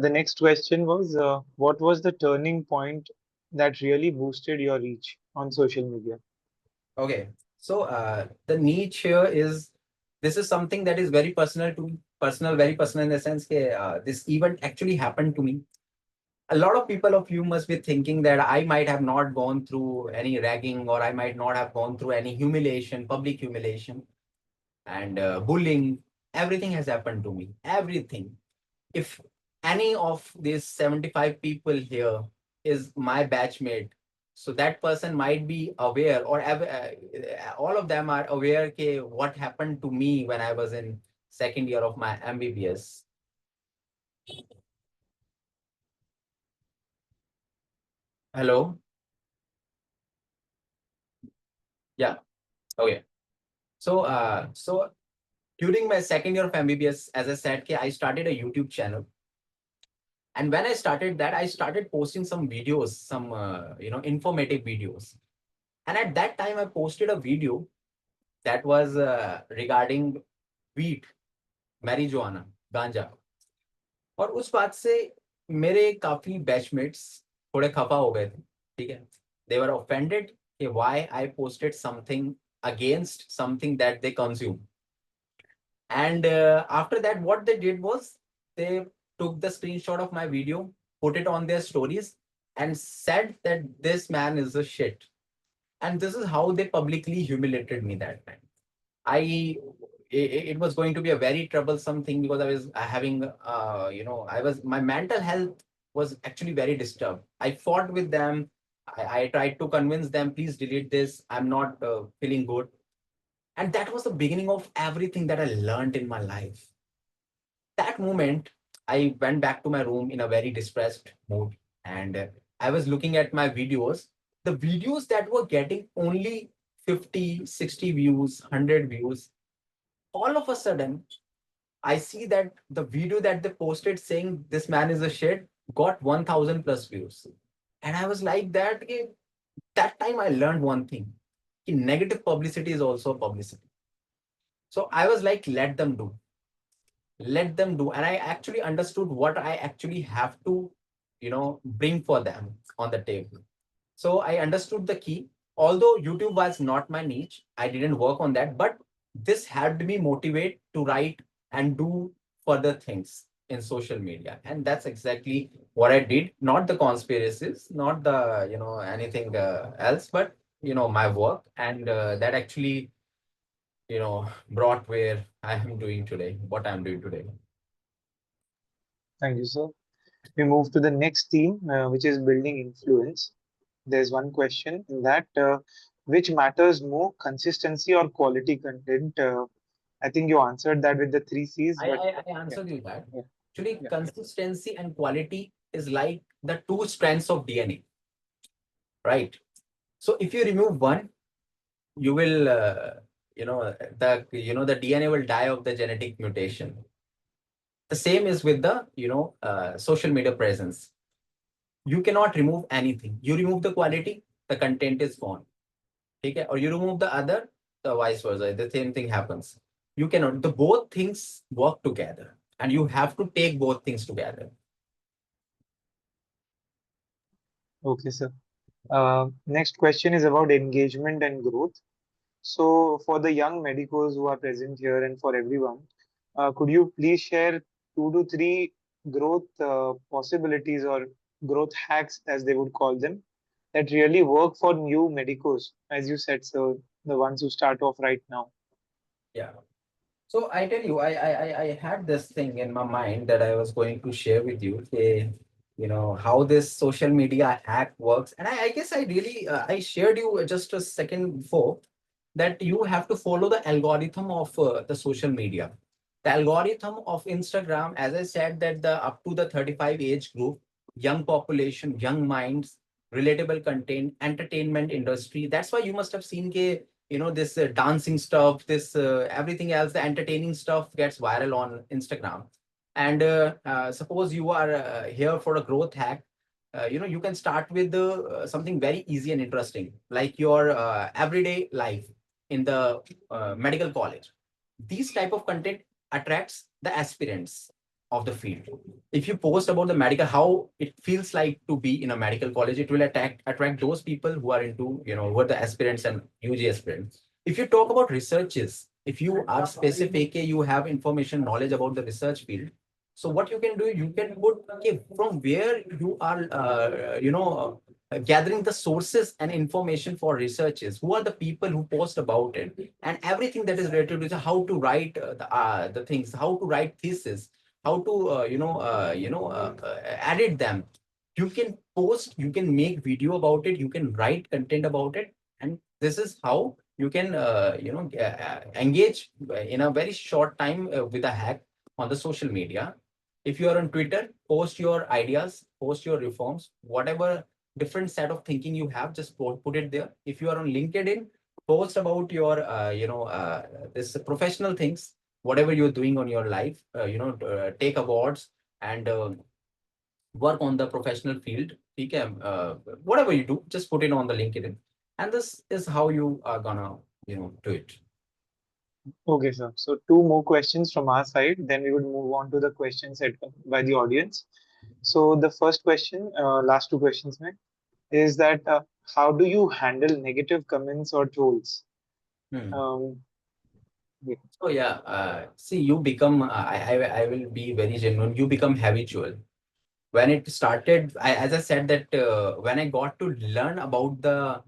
The next question was, what was the turning point that really boosted your reach on social media? Okay. So the niche here is, this is something that is very personal to me. Personal, very personal in the sense that this event actually happened to me. A lot of people of you must be thinking that I might have not gone through any ragging, or I might not have gone through any humiliation, public humiliation and bullying. Everything has happened to me. Everything. If any of these 75 people here is my batchmate, so that person might be aware, or all of them are aware ke what happened to me when I was in second year of my MBBS. Hello? Yeah. Okay. So during my second year of MBBS, as I said, I started a YouTube channel. And when I started that, I started posting some videos, some informative videos. And at that time, I posted a video that was regarding weed, marijuana, ganja. और उस बात से मेरे काफी batchmates थोड़े खफा हो गए थे, ठीक है। They were offended कि why I posted something against something that they consume. And after that, what they did was they took the screenshot of my video, put it on their stories, and said that this man is a shit. And this is how they publicly humiliated me that time. It was going to be a very troublesome thing because I was having, my mental health was actually very disturbed. I fought with them. I tried to convince them, please delete this. I'm not feeling good. And that was the beginning of everything that I learned in my life. That moment, I went back to my room in a very depressed mood, and I was looking at my videos. The videos that were getting only 50, 60 views, 100 views, all of a sudden, I see that the video that they posted saying this man is a shit got 1000 plus views. And I was like that, that time I learned one thing. Negative publicity is also publicity. So I was like, let them do. And I actually understood what I actually have to bring for them on the table. So I understood the key. Although YouTube was not my niche, I didn't work on that, but this helped me motivate to write and do further things in social media. And that's exactly what I did. Not the conspiracies, not the, anything else, but, my work. And that actually, brought where I am doing today, what I'm doing today. Thank you, sir. We move to the next theme, which is building influence. There's one question in that which matters more, consistency or quality content? I think you answered that with the three C's, I, but I, I yeah, answered you that. yeah, Actually, yeah. consistency and quality is like the two strands of DNA, right? So if you remove one, you will, the DNA will die of the genetic mutation. The same is with the, social media presence. You cannot remove anything. You remove the quality, the content is gone. Okay? Or you remove the other, the vice versa. The same thing happens. You cannot. The both things work together, and you have to take both things together. Okay, sir. Next question is about engagement and growth. So, for the young medicos who are present here and for everyone, could you please share 2 to 3 growth possibilities or growth hacks, as they would call them, that really work for new medicos, as you said, so the ones who start off right now? Yeah. So I tell you, I had this thing in my mind that I was going to share with you. How this social media hack works, and I guess I really I shared you just a second before that you have to follow the algorithm of the social media. The algorithm of Instagram, as I said, that the up to the 35 age group, young population, young minds, relatable content, entertainment industry. That's why you must have seen this dancing stuff, this everything else, the entertaining stuff gets viral on Instagram. And suppose you are here for a growth hack, you can start with something very easy and interesting, like your everyday life in the medical college. These type of content attracts the aspirants of the field. If you post about the medical, how it feels like to be in a medical college, it will attract those people who are into, who are the aspirants and UG aspirants. If you talk about researches, if you are specific, you have information, knowledge about the research field. So what you can do, you can put, okay, from where you are, gathering the sources and information for researches. Who are the people who post about it, and everything that is related to how to write the things, how to write thesis, how to edit them. You can post, you can make video about it, you can write content about it, and this is how you can engage in a very short time with a hack on the social media. If you are on Twitter, post your ideas, post your reforms, whatever different set of thinking you have, just put it there. If you are on LinkedIn, post about your this professional things, whatever you're doing on your life, take awards and work on the professional field. Okay, whatever you do, just put it on the LinkedIn, and this is how you are gonna do it. Okay, sir. So, two more questions from our side, then we would move on to the questions set by the audience. So, the first question, last two questions, ma'am, is that how do you handle negative comments or trolls? Hmm. Um, yeah. So yeah, see, you become. I will be very genuine. You become habitual. When it started, as I said that when I got to learn about the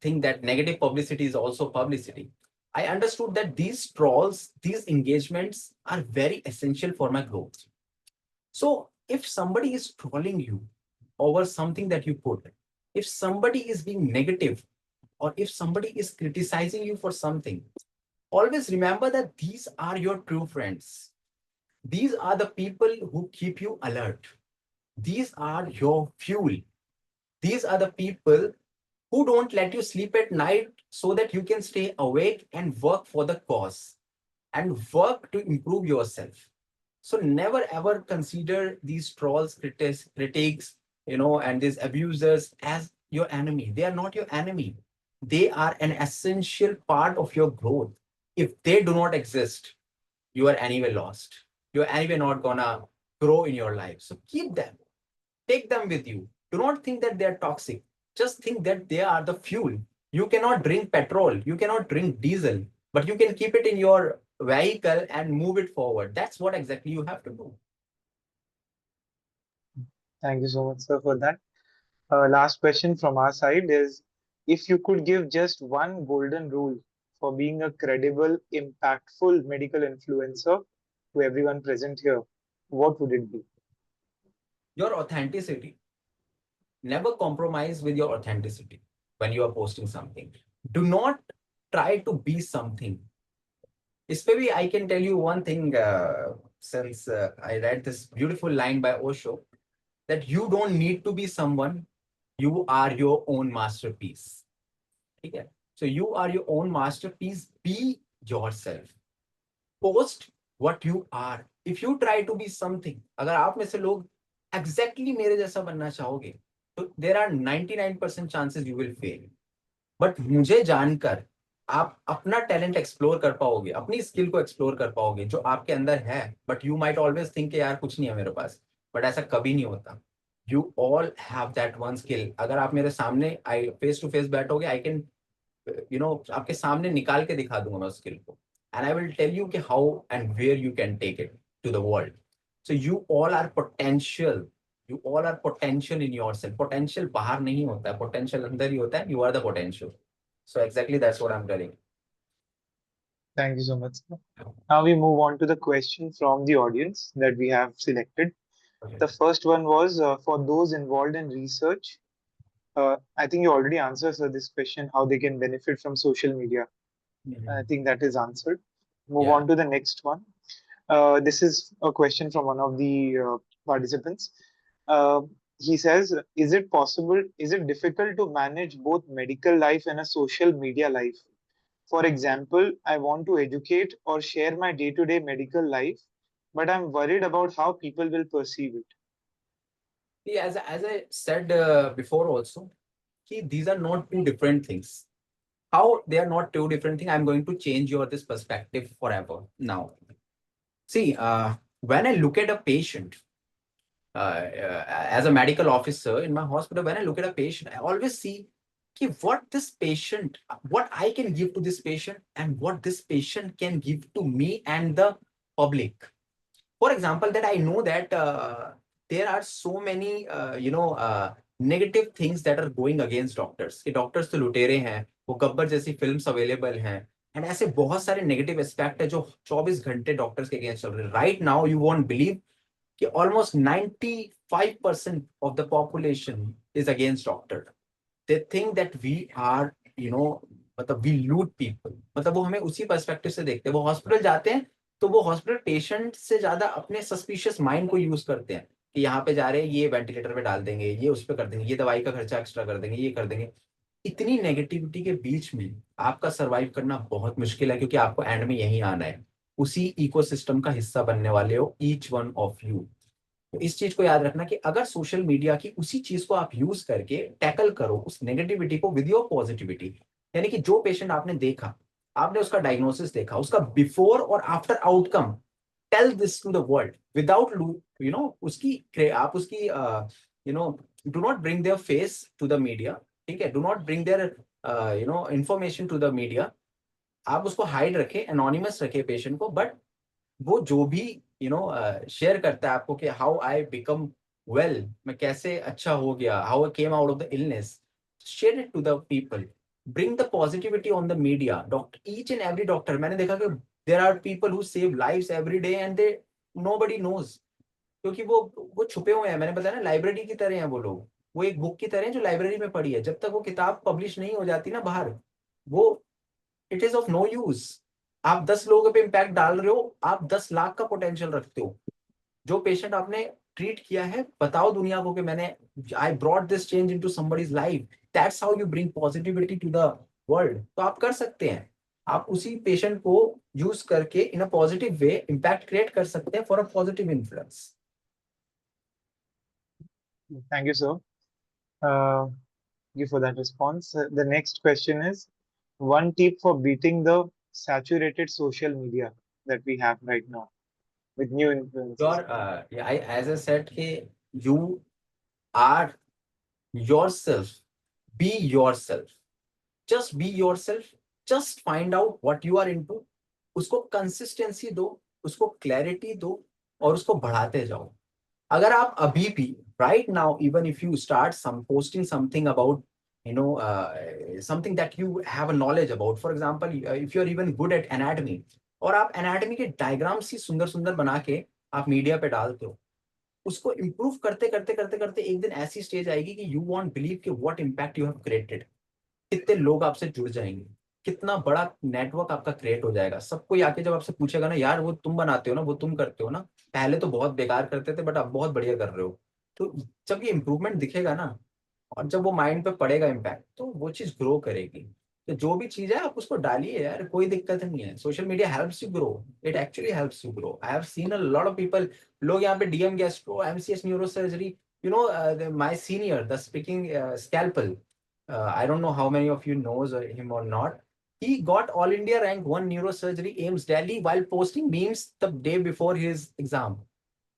thing that negative publicity is also publicity, I understood that these trolls, these engagements are very essential for my growth. So if somebody is trolling you over something that you put, if somebody is being negative, or if somebody is criticizing you for something, always remember that these are your true friends. These are the people who keep you alert. These are your fuel. These are the people who don't let you sleep at night so that you can stay awake and work for the cause and work to improve yourself. So never ever consider these trolls, critics, and these abusers as your enemy. They are not your enemy. They are an essential part of your growth. If they do not exist, you are anyway lost. You're anyway not gonna grow in your life. So keep them. Take them with you. Do not think that they are toxic. Just think that they are the fuel. You cannot drink petrol, you cannot drink diesel, but you can keep it in your vehicle and move it forward. That's what exactly you have to do. Thank you so much, sir, for that. Last question from our side is, if you could give just one golden rule for being a credible, impactful medical influencer to everyone present here, what would it be? Your authenticity. Never compromise with your authenticity when you are posting something. Do not try to be something. Especially, I can tell you one thing, since I read this beautiful line by Osho, that you don't need to be someone, you are your own masterpiece. Okay? So you are your own masterpiece. Be yourself. Post what you are. If you try to be something, अगर आप में से लोग exactly मेरे जैसा बनना चाहोगे, तो there are 99% chances you will fail. But मुझे जानकर आप अपना टैलेंट एक्सप्लोर कर पाओगे, अपनी स्किल को एक्सप्लोर कर पाओगे जो आपके अंदर है. But you might always think यार कुछ नहीं है मेरे पास, बट ऐसा कभी नहीं होता. You all have that one skill. अगर आप मेरे सामने आई फेस टू फेस बैठोगे, आई कैन आपके सामने निकाल के दिखा दूंगा मैं उस स्किल को, and I will tell you कि how and where you can take it to the world. So you all are potential. You all are potential in yourself. Potential बाहर नहीं होता है, पोटेंशियल अंदर ही होता है. You are the potential. So exactly that's what I'm telling. Thank you so much, sir. Now we move on to the question from the audience that we have selected. Okay. The first one was for those involved in research. I think you already answered, sir, this question, how they can benefit from social media. I think that is answered. Move Yeah. on to the next one. This is a question from one of the participants. Uh, he says, is it possible, is it difficult to manage both medical life and a social media life? For example, I want to educate or share my day to day medical life, but I'm worried about how people will perceive it. See, as I said before also, see, these are not two different things. How they are not two different things, I'm going to change your this perspective forever now. See, when I look at a patient, as a medical officer in my hospital, when I look at a patient, I always see okay, what this patient, what I can give to this patient and what this patient can give to me and the public. For example, that I know that there are so many, negative things that are going against doctors. कि doctors तो लुटेरे हैं, वो गब्बर जैसी films available हैं, and ऐसे बहुत सारे negative aspect है जो 24 घंटे doctors के against चल रहे हैं. Right now, you won't believe कि almost 95% of the population is against doctor. They think that we are, मतलब we loot people. मतलब वो हमें उसी पर्सपेक्टिव से देखते हैं. वो हॉस्पिटल जाते हैं तो वो हॉस्पिटल पेशेंट से ज्यादा अपने सस्पिशियस माइंड को यूज करते हैं कि यहाँ पे जा रहे हैं, ये वेंटिलेटर पे डाल देंगे, ये उस पर कर देंगे, ये दवाई का खर्चा एक्स्ट्रा कर देंगे, ये कर देंगे. इतनी नेगेटिविटी के बीच में आपका सरवाइव करना बहुत मुश्किल है, क्योंकि आपको एंड में यही आना है. उसी इकोसिस्टम का हिस्सा बनने वाले हो ईच वन ऑफ यू. तो इस चीज को याद रखना कि अगर सोशल मीडिया की उसी चीज को आप यूज करके टैकल करो उस नेगेटिविटी को विद योर पॉजिटिविटी, यानी कि जो पेशेंट आपने देखा, आपने उसका डायग्नोसिस देखा, उसका बिफोर और after outcome, tell this to the world without उसकी आप उसकी do not bring their face to the media. ठीक है, do not bring their information to the media. आप उसको हाइड रखे, एनोनिमस रखे पेशेंट को, बट वो जो भी शेयर करता है आपको कि हाउ आई बिकम वेल, मैं कैसे अच्छा हो गया, how I came out of the illness, share it to the people. Bring the positivity on the media. Doctor, each and every doctor, मैंने देखा कि there are people who save lives every day and they nobody knows, क्योंकि वो छुपे हुए हैं. मैंने बताया ना, लाइब्रेरी की तरह हैं वो लोग. वो एक बुक की तरह है जो लाइब्रेरी में पड़ी है. जब तक वो किताब पब्लिश नहीं हो जाती ना बाहर, वो it is of no use. आप 10 लोगों पे इम्पैक्ट डाल रहे हो, आप 10 लाख का पोटेंशियल रखते हो. जो पेशेंट आपने ट्रीट किया है, बताओ दुनिया को कि मैंने I brought this change into somebody's life. That's how you bring positivity to the world. तो आप कर सकते हैं. आप उसी पेशेंट को यूज करके in a positive way impact create कर सकते हैं for a positive influence. Thank you, sir. Thank you for that response. The next question is one tip for beating the saturated social media that we have right now with new influences. As I said, you are yourself. Be yourself. Just be yourself. Just find out what you are into. उसको consistency दो, उसको clarity दो और उसको बढ़ाते जाओ. अगर आप अभी भी right now, even if you start posting something about something that you have a knowledge about, for example, if you're even good at anatomy, और आप anatomy के diagrams ही सुंदर सुंदर बना के आप मीडिया पे डालते हो, उसको इम्प्रूव करते करते करते करते एक दिन ऐसी स्टेज आएगी कि यू वॉन्ट बिलीव कि what impact you have created. कितने लोग आपसे जुड़ जाएंगे, कितना बड़ा नेटवर्क आपका क्रिएट हो जाएगा. सब कोई आके जब आपसे पूछेगा ना, यार वो तुम बनाते हो ना, वो तुम करते हो ना, पहले तो बहुत बेकार करते थे बट अब बहुत बढ़िया कर रहे हो. तो जब ये इम्प्रूवमेंट दिखेगा ना, और जब वो माइंड पे पड़ेगा इम्पैक्ट, तो वो चीज ग्रो करेगी. तो जो भी चीज है आप उसको डालिए यार, कोई दिक्कत नहीं है. Social media helps you grow. It actually helps you grow. I have seen a lot of people. लोग यहाँ पे DM gastro, MCS neuro surgery, my senior the speaking scalpel, I don't know how many of you knows him or not. He got all India rank 1 neurosurgery AIMS Delhi while posting memes the day before his exam.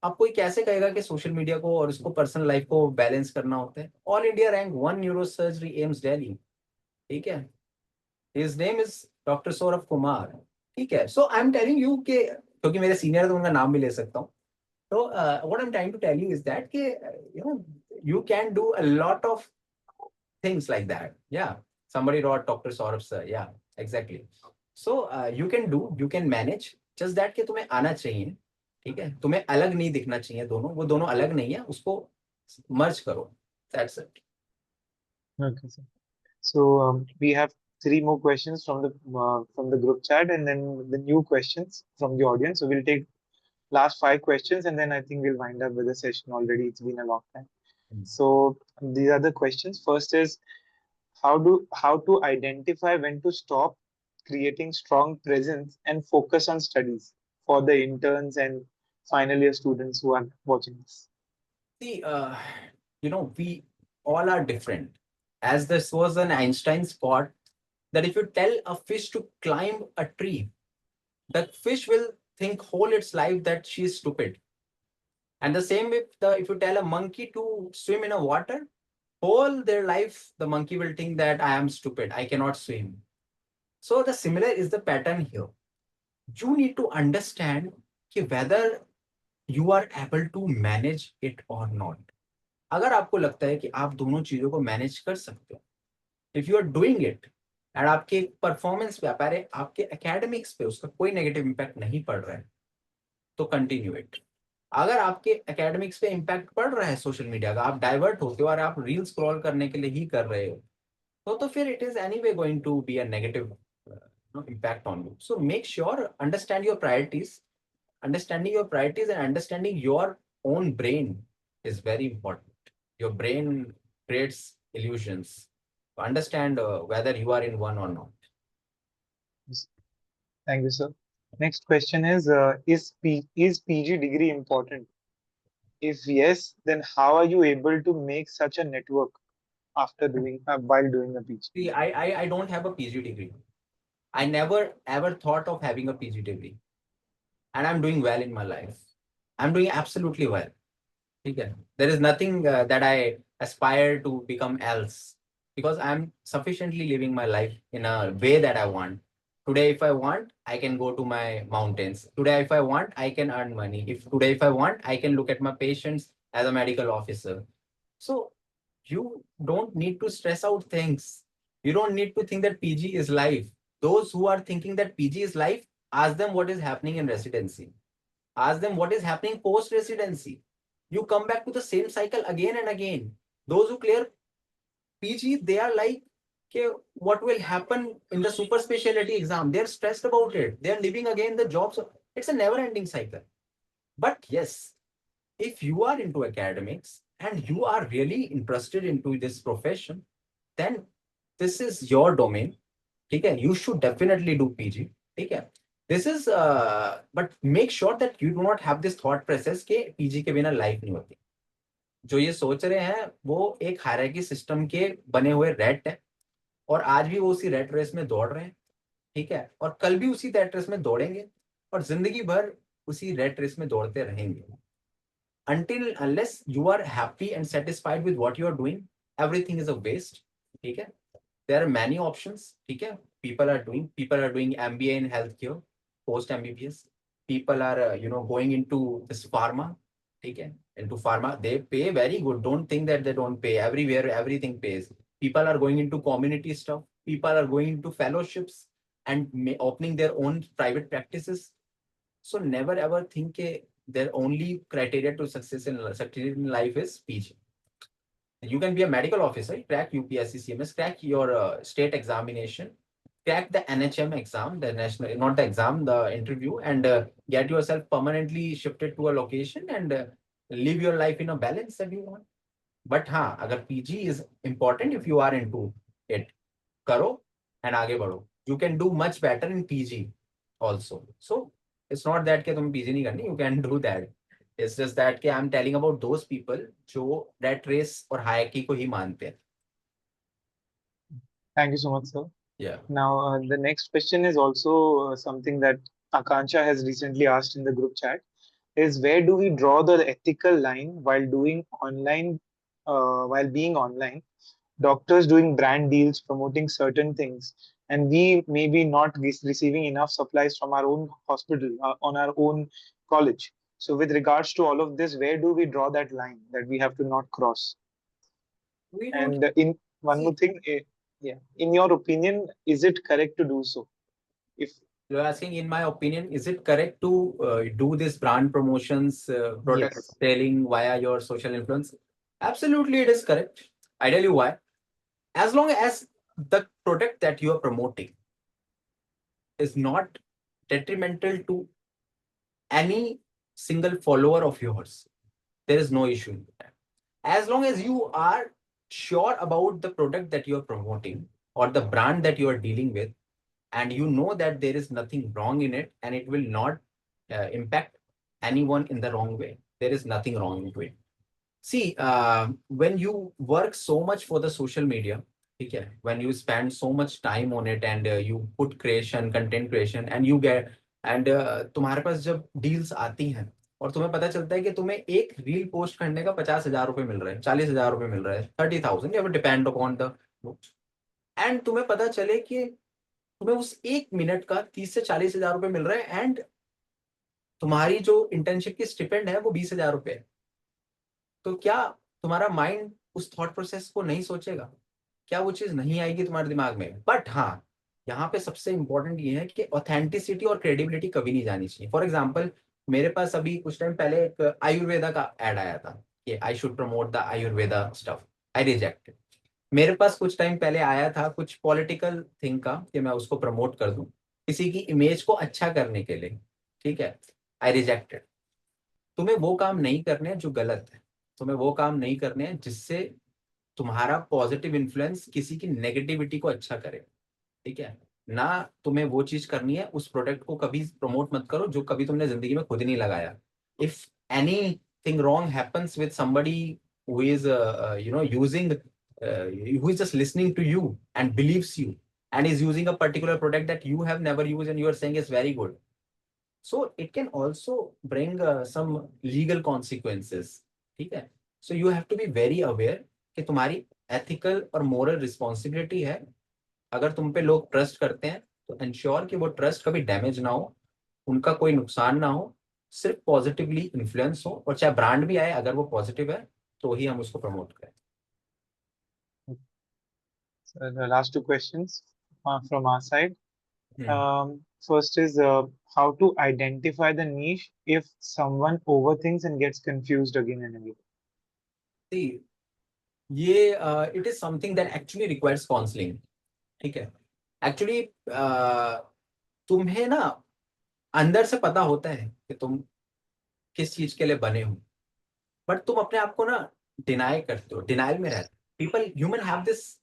आप कोई कैसे कहेगा कि social media को और उसको personal life को balance करना होता है? All India rank 1 neurosurgery AIIMS Delhi. ठीक है. His name is doctor Saurabh Kumar. ठीक है. So I am telling you कि क्योंकि मेरे सीनियर है तो उनका नाम भी ले सकता हूँ. तो what I am trying to tell you is that कि you can do a lot of things like that. Yeah, somebody wrote Dr. Saurabh sir. Yeah, exactly. So you can do, you can manage. Just that कि तुम्हें आना चाहिए. ठीक है. तुम्हें अलग नहीं दिखना चाहिए. दोनों, वो दोनों अलग नहीं है, उसको मर्ज करो. That's it. Okay, sir. So we have three more questions from the group chat, and then the new questions from the audience. So we'll take last 5 questions, and then I think we'll wind up with the session. Already, it's been a long time. So these are the questions. First is how to identify when to stop creating strong presence and focus on studies for the interns and final year students who are watching this. See, we all are different. As this was an Einstein's quote, that if you tell a fish to climb a tree, that fish will think whole its life that she is stupid. And the same if you tell a monkey to swim in a water, whole their life the monkey will think that I am stupid, I cannot swim. So the similar is the pattern here. You need to understand whether you are able to manage it or not. अगर आपको लगता है कि आप दोनों चीजों को manage कर सकते हो, if you are doing it and आपके परफॉर्मेंस पे आपके एकेडमिक्स पे उसका कोई नेगेटिव इंपैक्ट नहीं पड़ रहा है, तो कंटिन्यू इट. अगर आपके एकेडमिक्स पे इम्पैक्ट पड़ रहा है सोशल मीडिया का, आप डाइवर्ट होते हो और आप रील स्क्रॉल करने के लिए ही कर रहे हो, तो फिर it is anyway going to be a negative impact on you. So make sure understand your priorities. Understanding your priorities and understanding your own brain is very important. Your brain creates illusions. Understand whether you are in one or not. Thank you, sir. Next question is PG degree important? If yes, then how are you able to make such a network after doing while doing a PG? See, I don't have a PG degree. I never ever thought of having a PG degree, and I'm doing well in my life. I'm doing absolutely well. Okay. There is nothing that I aspire to become else, because I'm sufficiently living my life in a way that I want. Today, if I want, I can go to my mountains. Today, if I want, I can earn money. If I want, I can look at my patients as a medical officer. So you don't need to stress out things. You don't need to think that PG is life. Those who are thinking that PG is life, ask them what is happening in residency. Ask them what is happening post residency. You come back to the same cycle again and again. Those who clear PG, they are like, okay, what will happen in the super specialty exam? They're stressed about it. They're living again the jobs. It's a never ending cycle. But yes, if you are into academics and you are really interested into this profession, then this is your domain. Okay, you should definitely do PG. Okay. This is but make sure that you do not have this thought process के PG के बिना life नहीं होती. जो ये सोच रहे हैं वो एक हायरार्की सिस्टम के बने हुए रेट है, और आज भी वो उसी रेट रेस में दौड़ रहे हैं. ठीक है. और कल भी उसी रेट रेस में दौड़ेंगे, और जिंदगी भर उसी रेट रेस में दौड़ते रहेंगे. until unless you are happy and satisfied with what you are doing, everything is a waste. ठीक है? There are many options. ठीक है? People are doing MBA in healthcare, post MBBS. People are going into this pharma. ठीक है? Into pharma, they pay very good. Don't think that they don't pay. Everywhere, everything pays. People are going into community stuff. People are going into fellowships and opening their own private practices. So never ever think their only criteria to succeed in life is PG. You can be a medical officer, crack UPSC CMS, crack your state examination, crack the NHM exam, the national, not the exam, the interview, and get yourself permanently shifted to a location and live your life in a balance that you want. But हाँ, अगर PG is important if you are into it, करो and आगे बढ़ो. You can do much better in PG also. So it's not that कि तुम PG नहीं करनी, you can do that. It's just that कि I'm telling about those people जो rat race और hierarchy को ही मानते हैं. Thank you so much, sir. Yeah. Now, the next question is also something that Akansha has recently asked in the group chat. Is where do we draw the ethical line while doing online, while being online? Doctors doing brand deals, promoting certain things, and we maybe not receiving enough supplies from our own hospital, on our own college. So, with regards to all of this, where do we draw that line that we have to not cross? We don't And in one more see. thing, yeah, in your opinion, is it correct to do so? If You're asking, in my opinion, is it correct to do this brand promotions, product yes, selling via your social influence? Absolutely, it is correct. I tell you why. As long as the product that you are promoting is not detrimental to any single follower of yours, there is no issue with that. As long as you are sure about the product that you are promoting or the brand that you are dealing with, and you know that there is nothing wrong in it and it will not impact anyone in the wrong way, there is nothing wrong into it. See, when you work so much for the social media, okay, when you spend so much time on it and you put creation, content creation, and you get, and तुम्हारे पास जब deals आती हैं और तुम्हें पता चलता है कि तुम्हें एक रील पोस्ट करने का 50,000 रुपए मिल रहा है, 40,000 रुपए मिल रहा है, 30,000, डिपेंड अपॉन द, एंड तुम्हें पता चले कि तुम्हें उस एक मिनट का 30 से 40,000 रुपए मिल रहा है एंड तुम्हारी जो इंटर्नशिप की स्टिपेंड है वो 20,000 रुपए है, तो क्या तुम्हारा माइंड उस थॉट प्रोसेस को नहीं सोचेगा? क्या वो चीज नहीं आएगी तुम्हारे दिमाग में? बट हाँ, यहाँ पे सबसे इंपॉर्टेंट ये है कि ऑथेंटिसिटी और क्रेडिबिलिटी कभी नहीं जानी चाहिए. फॉर एग्जाम्पल, मेरे पास अभी कुछ टाइम पहले एक आयुर्वेदा का एड आया था कि I should promote the Ayurveda stuff. I rejected. मेरे पास कुछ टाइम पहले आया था कुछ पॉलिटिकल थिंग का कि मैं उसको प्रमोट कर दूं किसी की इमेज को अच्छा करने के लिए. ठीक है, आई रिजेक्टेड. तुम्हें वो काम नहीं करने हैं जो गलत है, तुम्हें वो काम नहीं करने हैं जिससे तुम्हारा पॉजिटिव इन्फ्लुएंस किसी की नेगेटिविटी को अच्छा करे. ठीक है ना, तुम्हें वो चीज करनी है. उस प्रोडक्ट को कभी प्रमोट मत करो जो कभी तुमने जिंदगी में खुद नहीं लगाया. If any thing wrong happens with somebody who is using who is just listening to you and believes you and is using a particular product that you have never used and you are saying is very good, so it can also bring some legal consequences. ठीक है, so you have to be very aware कि तुम्हारी ethical और moral responsibility है. अगर तुम पे लोग ट्रस्ट करते हैं तो इंश्योर कि वो ट्रस्ट कभी डैमेज ना हो, उनका कोई नुकसान ना हो, सिर्फ पॉजिटिवली इन्फ्लुएंस हो, और चाहे ब्रांड भी आए अगर वो पॉजिटिव है तो ही हम उसको प्रमोट करें. the last two questions from our side. First is how to identify the niche if someone overthinks and gets confused again and again. See, ये it is something that actually requires counseling. ठीक है, actually तुम्हें ना अंदर से पता होता है कि तुम किस चीज के लिए बने हो, बट तुम अपने आप को ना डिनाई करते हो, डिनाइल में रहते हो. People, human have this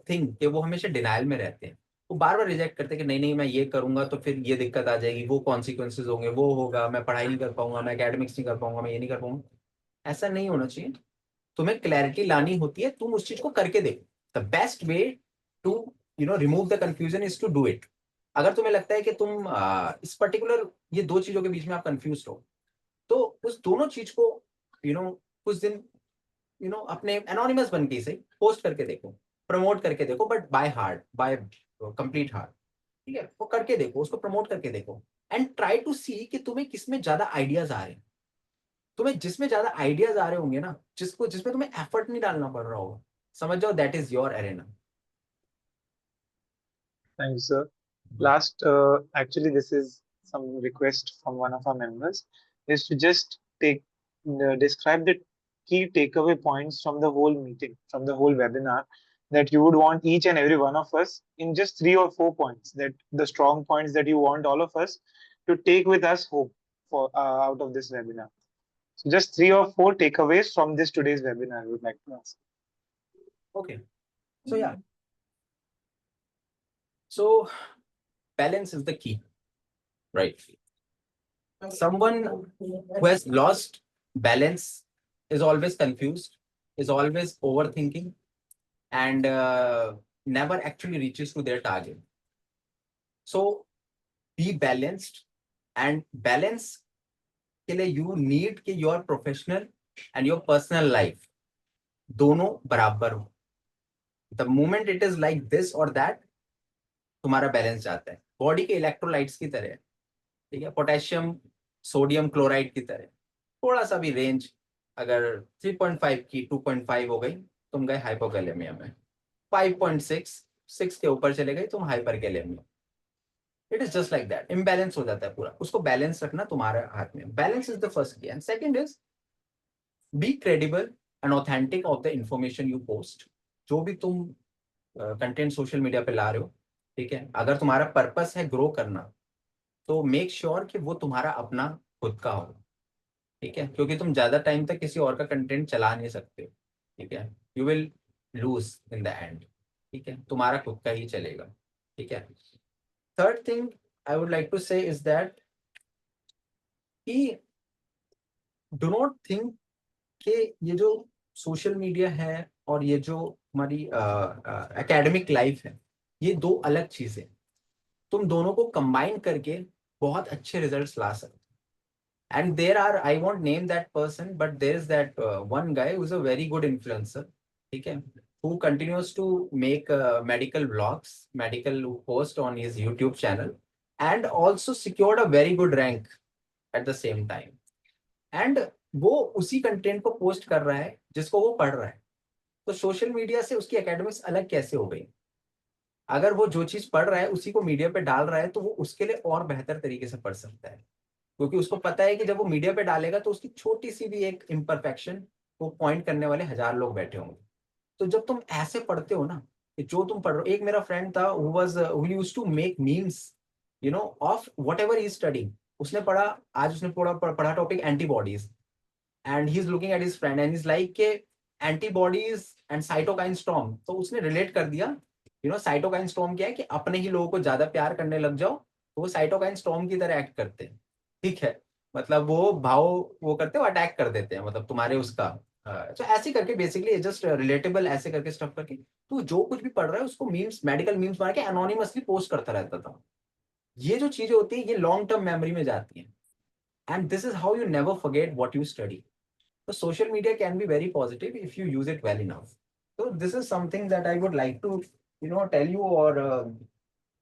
thing कि वो हमेशा डिनाइल में रहते हैं. वो बार बार रिजेक्ट करते हैं कि नहीं नहीं मैं ये करूंगा तो फिर ये दिक्कत आ जाएगी, वो कॉन्सिक्वेंसेज होंगे, वो होगा, मैं पढ़ाई नहीं कर पाऊंगा, मैं एकेडमिक्स नहीं कर पाऊंगा, मैं ये नहीं कर पाऊंगा. ऐसा नहीं होना चाहिए. तुम्हें क्लैरिटी लानी होती है, तुम उस चीज को करके देखो. The best way to remove the confusion is to do it. अगर तुम्हें लगता है कि तुम इस पर्टिकुलर ये दो चीजों के बीच में आप कंफ्यूज हो, तो उस दोनों चीज को कुछ दिन अपने एनोनिमस बन के से पोस्ट करके देखो, प्रमोट करके देखो, but by heart, by complete heart, ठीक है, वो करके देखो, उसको प्रमोट करके देखो, एंड ट्राई टू सी कि तुम्हें किसमें ज्यादा आइडियाज आ रहे हैं। तुम्हें जिसमें ज्यादा आइडियाज आ रहे होंगे ना, जिसमें तुम्हें एफर्ट नहीं डालना पड़ रहा होगा, समझ जाओ that is your arena. Thank you, sir. Last, actually, this is some request from one of our members, is to just describe the key takeaway points from the whole meeting, from the whole webinar, that you would want each and every one of us in just 3 or 4 points, that the strong points that you want all of us to take with us home for out of this webinar. So just 3 or 4 takeaways from this today's webinar, I would like to ask. Okay. So yeah. So balance is the key, right? Someone who has lost balance is always confused, is always overthinking, and never actually reaches to their target. So be balanced, and balance के लिए you need कि your professional and your personal life दोनों बराबर हो. The moment it is like this or that, तुम्हारा balance जाता है. Body के इलेक्ट्रोलाइट्स की तरह, ठीक है, पोटेशियम सोडियम क्लोराइड की तरह. थोड़ा सा भी रेंज अगर 3.5 की 2.5 हो गई, तुम गए हाइपोकैलेमिया में. 5.6 6 के ऊपर चले गए, तुम hyperkalaemia. It is just like that. Imbalance हो जाता है पूरा. उसको बैलेंस रखना तुम्हारे हाथ में. Balance is the first key. And second is be credible and authentic of the information you post. जो भी तुम कंटेंट सोशल मीडिया पे ला रहे हो, ठीक है, अगर तुम्हारा पर्पस है ग्रो करना, तो मेक श्योर कि वो तुम्हारा अपना खुद का हो, ठीक है, क्योंकि तुम ज्यादा टाइम तक किसी और का कंटेंट चला नहीं सकते, ठीक है. You will lose in the end, ठीक है, तुम्हारा खुद का ही चलेगा, ठीक है. Third thing I would like to say is that कि डू नॉट थिंक कि ये जो सोशल मीडिया है और ये जो हमारी एकेडमिक लाइफ है, ये दो अलग चीजें. तुम दोनों को कंबाइन करके बहुत अच्छे रिजल्ट्स ला सकते. And there are, I won't name that person, but there is that one guy who's a very good influencer, okay, who continues to make medical vlogs, medical post on his YouTube channel, and also secured a very good rank at the same time. And वो उसी content को post कर रहा है जिसको वो पढ़ रहा है. तो सोशल मीडिया से उसकी एकेडमिक्स अलग कैसे हो गई? अगर वो जो चीज पढ़ रहा है उसी को मीडिया पे डाल रहा है, तो वो उसके लिए और बेहतर तरीके से पढ़ सकता है, क्योंकि उसको पता है कि जब वो मीडिया पे डालेगा तो उसकी छोटी सी भी एक इम्परफेक्शन वो पॉइंट करने वाले 1000 लोग बैठे होंगे. तो जब तुम ऐसे पढ़ते हो ना, कि जो तुम पढ़ रहे हो. एक मेरा फ्रेंड था who used to make memes of whatever he is studying. उसने पढ़ा, आज उसने पढ़ा topic antibodies, and he is looking at his friend and is like के एंटीबॉडीज एंड साइटोकाइन स्टॉर्म. तो उसने रिलेट कर दिया, साइटोकाइन स्टॉर्म क्या है कि अपने ही लोगों को ज्यादा प्यार करने लग जाओ, तो वो साइटोकाइन स्टॉर्म की तरह एक्ट करते हैं, ठीक है. मतलब वो भाव वो करते हो, अटैक कर देते हैं, मतलब तुम्हारे उसका. तो ऐसे करके बेसिकली जस्ट रिलेटेबल ऐसे करके स्टफ करके, तो जो कुछ भी पढ़ रहा है उसको मीम्स, मेडिकल मीम्स बना के एनोनिमसली पोस्ट करता रहता था. ये जो चीजें होती है ये लॉन्ग टर्म मेमोरी में जाती हैं, and this is how you never forget what you study. तो social media can be very positive if you use it well enough. So this is something that I would like to, tell you, or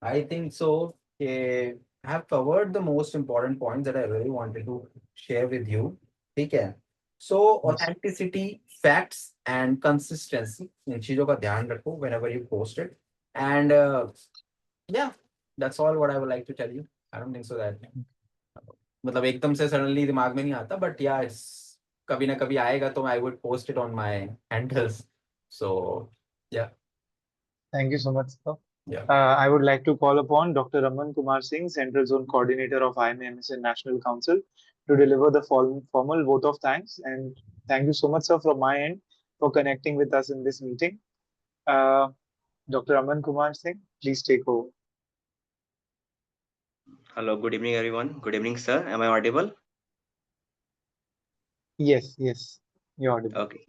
I think so. I have covered the most important points that I really wanted to share with you. Okay. So Yes. authenticity, facts, and consistency. इन चीजों का ध्यान रखो whenever you post it. And yeah, that's all what I would like to tell you. I don't think so that मतलब एकदम से suddenly दिमाग में नहीं आता, but yeah, it's कभी ना कभी आएगा, तो I would post it on my handles. So yeah. Thank you so much, sir. Yeah. I would like to call upon Dr. Aman Kumar Singh, Central Zone Coordinator of IMA MSN National Council, to deliver the formal vote of thanks. And thank you so much, sir, from my end for connecting with us in this meeting. Dr. Aman Kumar Singh, please take over. Hello, good evening, everyone. Good evening, sir. Am I audible? Yes, you're audible. Okay.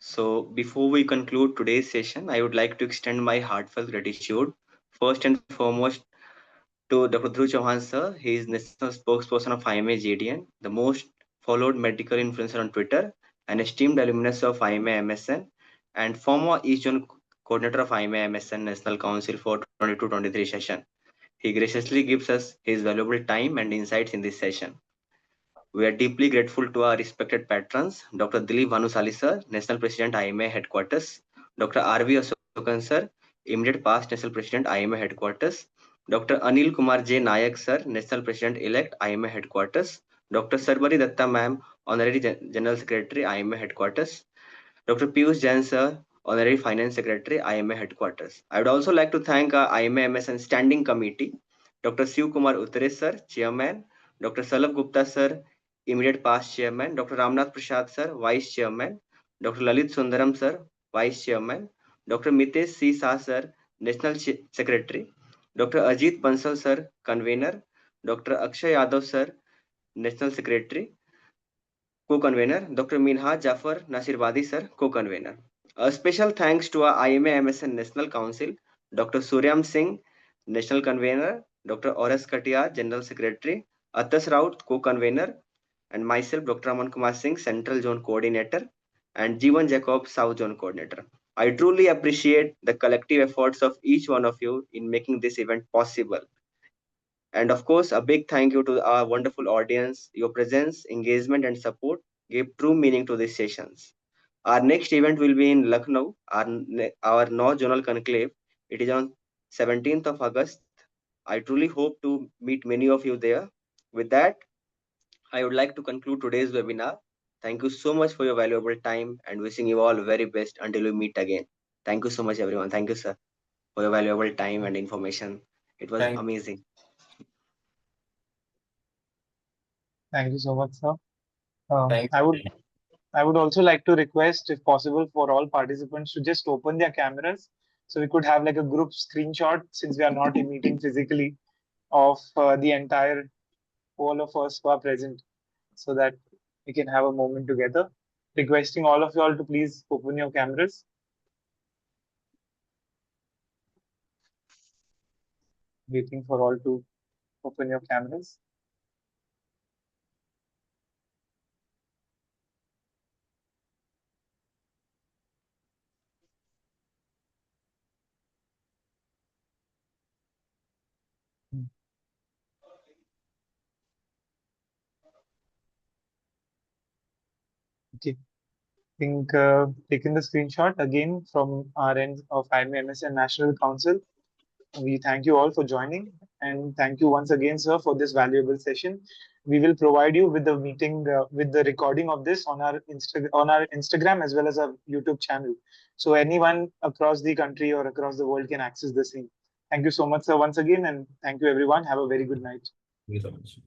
So, before we conclude today's session, I would like to extend my heartfelt gratitude, first and foremost, to Dr. Dhruv Chauhan, sir. He is national spokesperson of IMA JDN, the most followed medical influencer on Twitter, an esteemed alumnus of IMA MSN, and former East Zone coordinator of IMA MSN National Council for 22-23 session. He graciously gives us his valuable time and insights in this session. We are deeply grateful to our respected patrons, Dr. Dilip Vanusali sir, National President IMA Headquarters, Dr. R.V. Asokan sir, immediate past National President IMA Headquarters, Dr. Anil Kumar J. Nayak sir, National President Elect IMA Headquarters, Dr. Sarbari Datta ma'am, Honorary General Secretary IMA Headquarters, Dr. Piyush Jain sir, Honorary Finance Secretary IMA Headquarters. I would also like to thank our IMA MSN Standing Committee, Dr. Shiv Kumar Uttare sir, Chairman, Dr. Salabh Gupta sir, immediate past chairman, Dr. Ramnath Prasad sir, vice chairman, Dr. Lalit Sundaram sir, vice chairman, Dr. Mitesh C. Shah sir, national secretary, Dr. Ajit Bansal sir, convener, Dr. Akshay Yadav sir, national secretary, co-convener, Dr. Minhaj Jafar Nasirbadi sir, co-convener. A special thanks to our IMA MSN National Council, Dr. Suryam Singh, national convener, Dr. Oras Katia, general secretary, Atash Raut, co-convener, and myself, Dr. Aman Singh, Central Zone Coordinator, and Jeevan Jacob, South Zone Coordinator. I truly appreciate the collective efforts of each one of you in making this event possible. And of course, a big thank you to our wonderful audience. Your presence, engagement, and support gave true meaning to these sessions. Our next event will be in Lucknow, our North Zonal Conclave. It is on 17th of August. I truly hope to meet many of you there. With that, I would like to conclude today's webinar. Thank you so much for your valuable time and wishing you all very best until we meet again. Thank you so much, everyone. Thank you, sir, for your valuable time and information. It was Thank amazing. Thank you so much, sir. thank I would also like to request, if possible, for all participants to just open their cameras so we could have like a group screenshot, since we are not meeting physically, of the entire all of us who are present, so that we can have a moment together. Requesting all of you all to please open your cameras. Waiting for all to open your cameras. Okay. Think taking the screenshot again from our end of IMA MSN National Council. We thank you all for joining, and thank you once again, sir, for this valuable session. We will provide you with the meeting, with the recording of this on our Instagram as well as our YouTube channel, so anyone across the country or across the world can access the same. Thank you so much, sir, once again, and thank you everyone. Have a very good night. you so much.